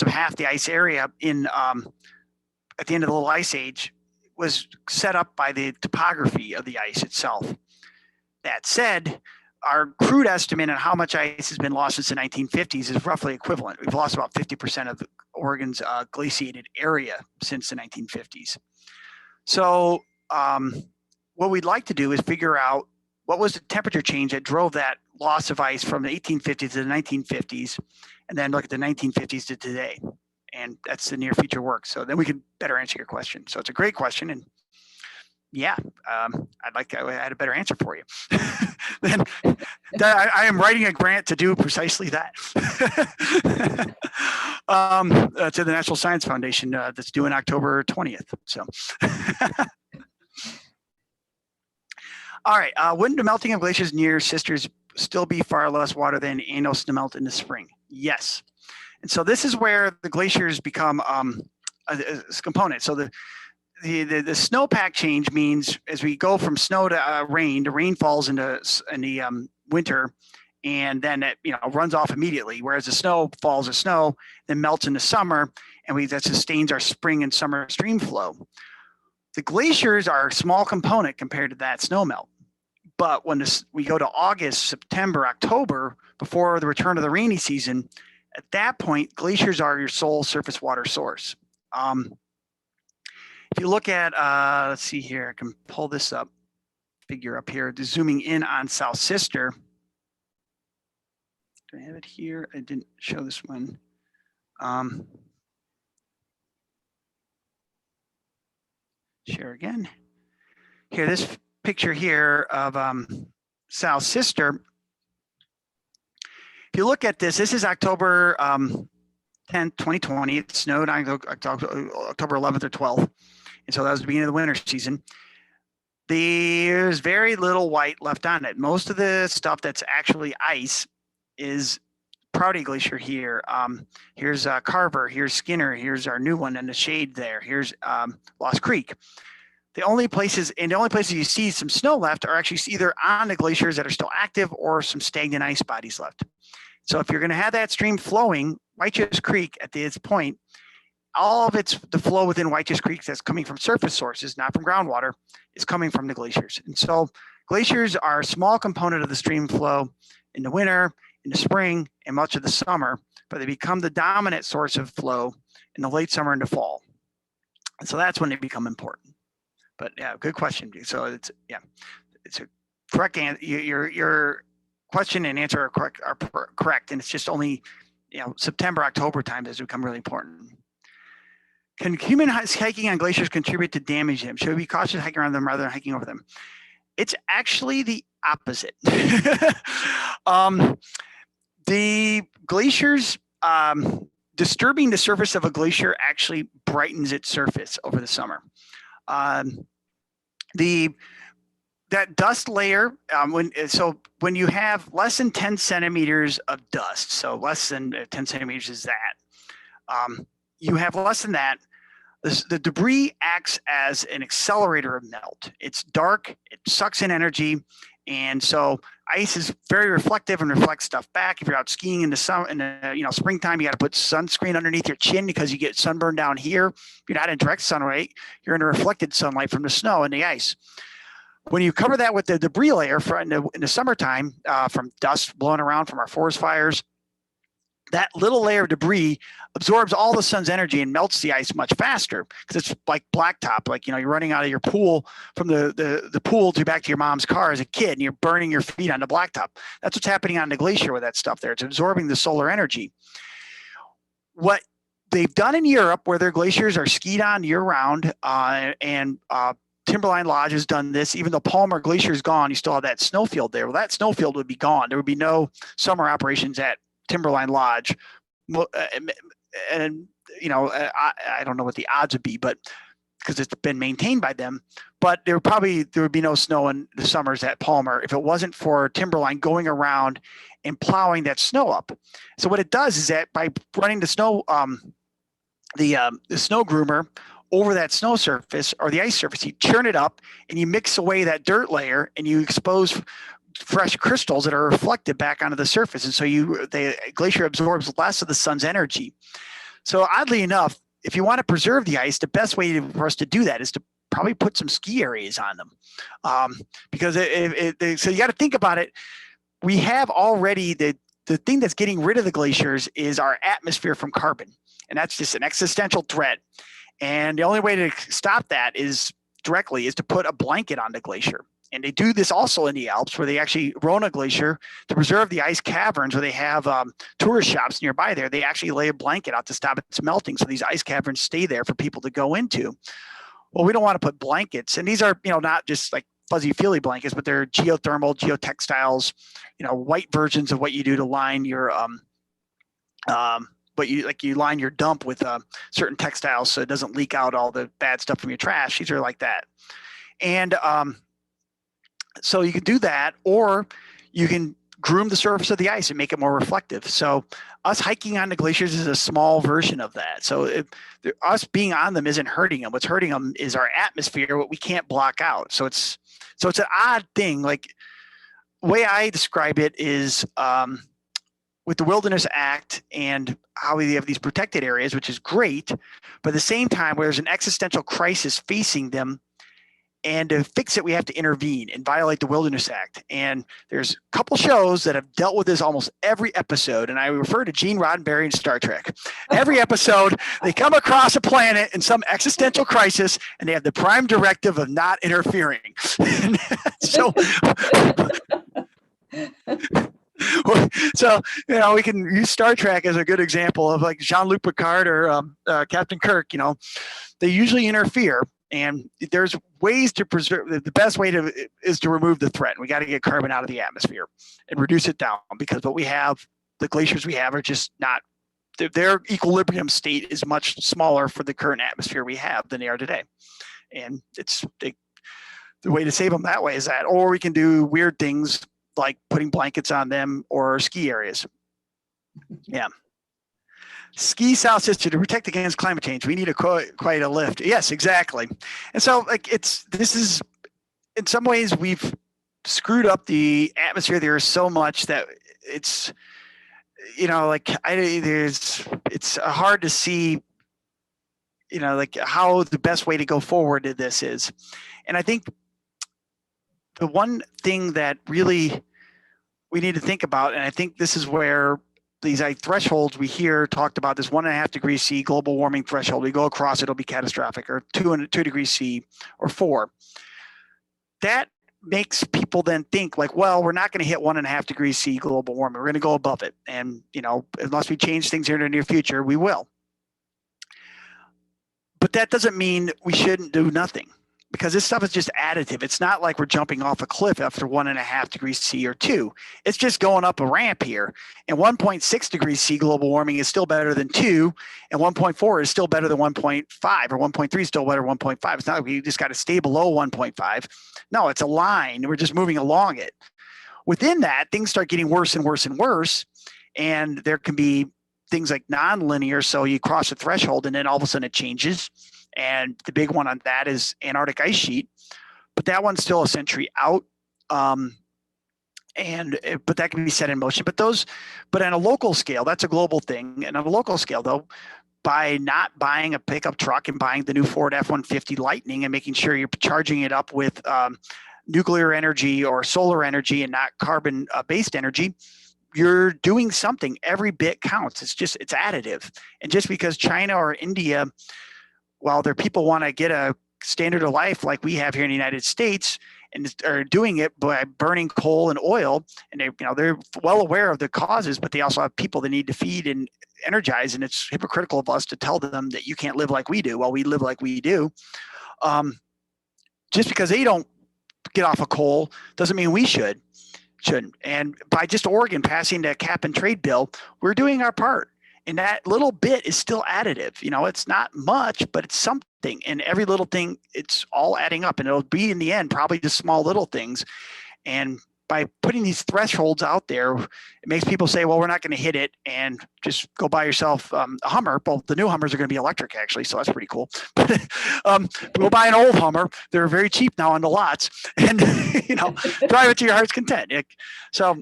half the ice area in at the end of the Little Ice Age was set up by the topography of the ice itself. That said, our crude estimate on how much ice has been lost since the 1950s is roughly equivalent. We've lost about 50% of Oregon's glaciated area since the 1950s. So what we'd like to do is figure out what was the temperature change that drove that loss of ice from the 1850s to the 1950s, and then look at the 1950s to today. And that's the near future work. So then we can better answer your question. So it's a great question. And yeah, I had a better answer for you. Then I am writing a grant to do precisely that. To the National Science Foundation that's due in October 20th. So, all right. Wouldn't the melting of glaciers near sisters still be far less water than annual snowmelt in the spring? Yes. And so this is where the glaciers become a component. So the snowpack change means as we go from snow to rain, the rain falls in the winter, and then it runs off immediately. Whereas the snow falls as snow, then melts in the summer, and that sustains our spring and summer stream flow. The glaciers are a small component compared to that snow melt. But when we go to August, September, October, before the return of the rainy season, at that point, glaciers are your sole surface water source. If you look at, let's see here, I can pull this up, figure up here, zooming in on South Sister. Do I have it here? I didn't show this one. Share again. Here, this picture here of South Sister. If you look at this, this is October 10th, 2020. It snowed on October 11th or 12th. And so that was the beginning of the winter season. There's very little white left on it. Most of the stuff that's actually ice is Prouty Glacier here. Here's Carver, here's Skinner, here's our new one in the shade there. Here's Lost Creek. The only places you see some snow left are actually either on the glaciers that are still active or some stagnant ice bodies left. So if you're going to have that stream flowing, Whitefish Creek at this point, all of the flow within Whitefish Creek that's coming from surface sources, not from groundwater, is coming from the glaciers. And so glaciers are a small component of the stream flow in the winter, in the spring, and much of the summer, but they become the dominant source of flow in the late summer and the fall. And so that's when they become important. But yeah, good question. So it's a correct answer. Your question and answer are correct, and it's just only September, October time has become really important. Can human hiking on glaciers contribute to damage them? Should we be cautious hiking around them rather than hiking over them? It's actually the opposite. The glaciers, disturbing the surface of a glacier actually brightens its surface over the summer. That dust layer, when you have less than 10 centimeters of dust, so less than 10 centimeters is that, you have less than that, the debris acts as an accelerator of melt. It's dark, it sucks in energy, and so ice is very reflective and reflects stuff back. If you're out skiing in the springtime, you got to put sunscreen underneath your chin because you get sunburn down here. If you're not in direct sunlight, you're in a reflected sunlight from the snow and the ice. When you cover that with the debris layer in the summertime from dust blowing around from our forest fires, that little layer of debris absorbs all the sun's energy and melts the ice much faster, because it's like blacktop. Like, you're running out of your pool from the pool to back to your mom's car as a kid, and you're burning your feet on the blacktop. That's what's happening on the glacier with that stuff there. It's absorbing the solar energy. What they've done in Europe, where their glaciers are skied on year round, and Timberline Lodge has done this. Even though Palmer Glacier is gone, you still have that snowfield there. Well, that snowfield would be gone. There would be no summer operations at Timberline Lodge. And I don't know what the odds would be, but because it's been maintained by them, but there would be no snow in the summers at Palmer if it wasn't for Timberline going around and plowing that snow up. So what it does is that by running the snow, the snow groomer over that snow surface or the ice surface, you churn it up and you mix away that dirt layer and you expose fresh crystals that are reflected back onto the surface. And so the glacier absorbs less of the sun's energy. So oddly enough, if you want to preserve the ice, the best way for us to do that is to probably put some ski areas on them. Because so you got to think about it. We have already the thing that's getting rid of the glaciers is our atmosphere from carbon. And that's just an existential threat. And the only way to stop that is to put a blanket on the glacier. And they do this also in the Alps, where they actually Rhona Glacier, to preserve the ice caverns, where they have tourist shops nearby there. They actually lay a blanket out to stop it melting, so these ice caverns stay there for people to go into. Well, we don't want to put blankets, and these are not just like fuzzy feely blankets, but they're geothermal, geotextiles, white versions of what you do to line your but you line your dump with certain textiles so it doesn't leak out all the bad stuff from your trash. These are like that, and so you can do that, or you can groom the surface of the ice and make it more reflective. So us hiking on the glaciers is a small version of that. So us being on them isn't hurting them. What's hurting them is our atmosphere, what we can't block out. So it's an odd thing. Like, the way I describe it is with the Wilderness Act and how we have these protected areas, which is great, but at the same time, where there's an existential crisis facing them, and to fix it, we have to intervene and violate the Wilderness Act. And there's a couple shows that have dealt with this almost every episode. And I refer to Gene Roddenberry and Star Trek. Every episode, they come across a planet in some existential crisis, and they have the prime directive of not interfering. So we can use Star Trek as a good example of like Jean-Luc Picard or Captain Kirk. They usually interfere. And there's ways to preserve. The best way is to remove the threat. We got to get carbon out of the atmosphere and reduce it down, because the glaciers we have are just not. Their equilibrium state is much smaller for the current atmosphere we have than they are today. And the way to save them that way is that, or we can do weird things like putting blankets on them or ski areas. Yeah. Ski South Sister, to protect against climate change, we need quite a lift. Yes, exactly. And so this is in some ways we've screwed up the atmosphere there so much that it's it's hard to see how the best way to go forward to this is. And I think the one thing that really we need to think about, and I think this is where these thresholds we hear talked about, this 1.5 degrees C global warming threshold. We go across, it'll be catastrophic, or 2 degrees C, or 4. That makes people then think like, well, we're not going to hit 1.5 degrees C global warming. We're going to go above it. And, unless we change things here in the near future, we will. But that doesn't mean we shouldn't do nothing, because this stuff is just additive. It's not like we're jumping off a cliff after 1.5 degrees C or 2. It's just going up a ramp here. And 1.6 degrees C global warming is still better than 2, and 1.4 is still better than 1.5, or 1.3 is still better than 1.5. It's not like we just got to stay below 1.5. No, it's a line. We're just moving along it. Within that, things start getting worse and worse and worse, and there can be things like nonlinear. So you cross a threshold, and then all of a sudden it changes. And the big one on that is Antarctic ice sheet, but that one's still a century out. But that can be set in motion. But on a local scale, that's a global thing. And on a local scale, though, by not buying a pickup truck and buying the new Ford F-150 Lightning and making sure you're charging it up with nuclear energy or solar energy and not carbon based energy, you're doing something. Every bit counts. It's additive. And just because China or India, while their people want to get a standard of life like we have here in the United States, and are doing it by burning coal and oil, and they're well aware of the causes, but they also have people they need to feed and energize, and it's hypocritical of us to tell them that you can't live like we do while we live like we do. Just because they don't get off of coal doesn't mean we shouldn't. And by just Oregon passing the cap and trade bill, we're doing our part. And that little bit is still additive. It's not much, but it's something. And every little thing, it's all adding up. And it'll be in the end, probably just small little things. And by putting these thresholds out there, it makes people say, well, we're not going to hit it, and just go buy yourself a Hummer. Well, the new Hummers are going to be electric, actually, so that's pretty cool. Go buy an old Hummer. They're very cheap now on the lots, and drive it to your heart's content. So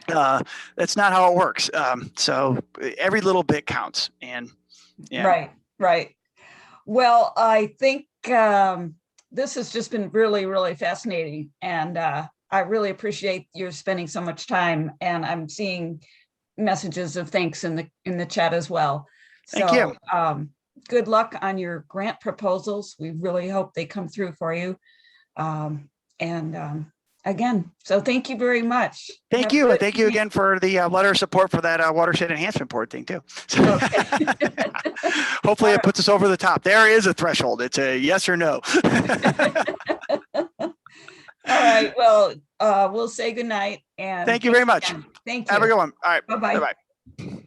that's not how it works. So every little bit counts. And yeah. Right. Well, I think this has just been really, really fascinating. And I really appreciate your spending so much time. And I'm seeing messages of thanks in the chat as well. Thank you. Good luck on your grant proposals. We really hope they come through for you. Again, so thank you very much. Thank you. And thank you again for the letter of support for that watershed enhancement board thing too. So hopefully it puts us over the top. There is a threshold. It's a yes or no. All right. Well, we'll say good night. And thank you very much. Again. Thank you. Have a good one. All right. Bye-bye. Bye-bye.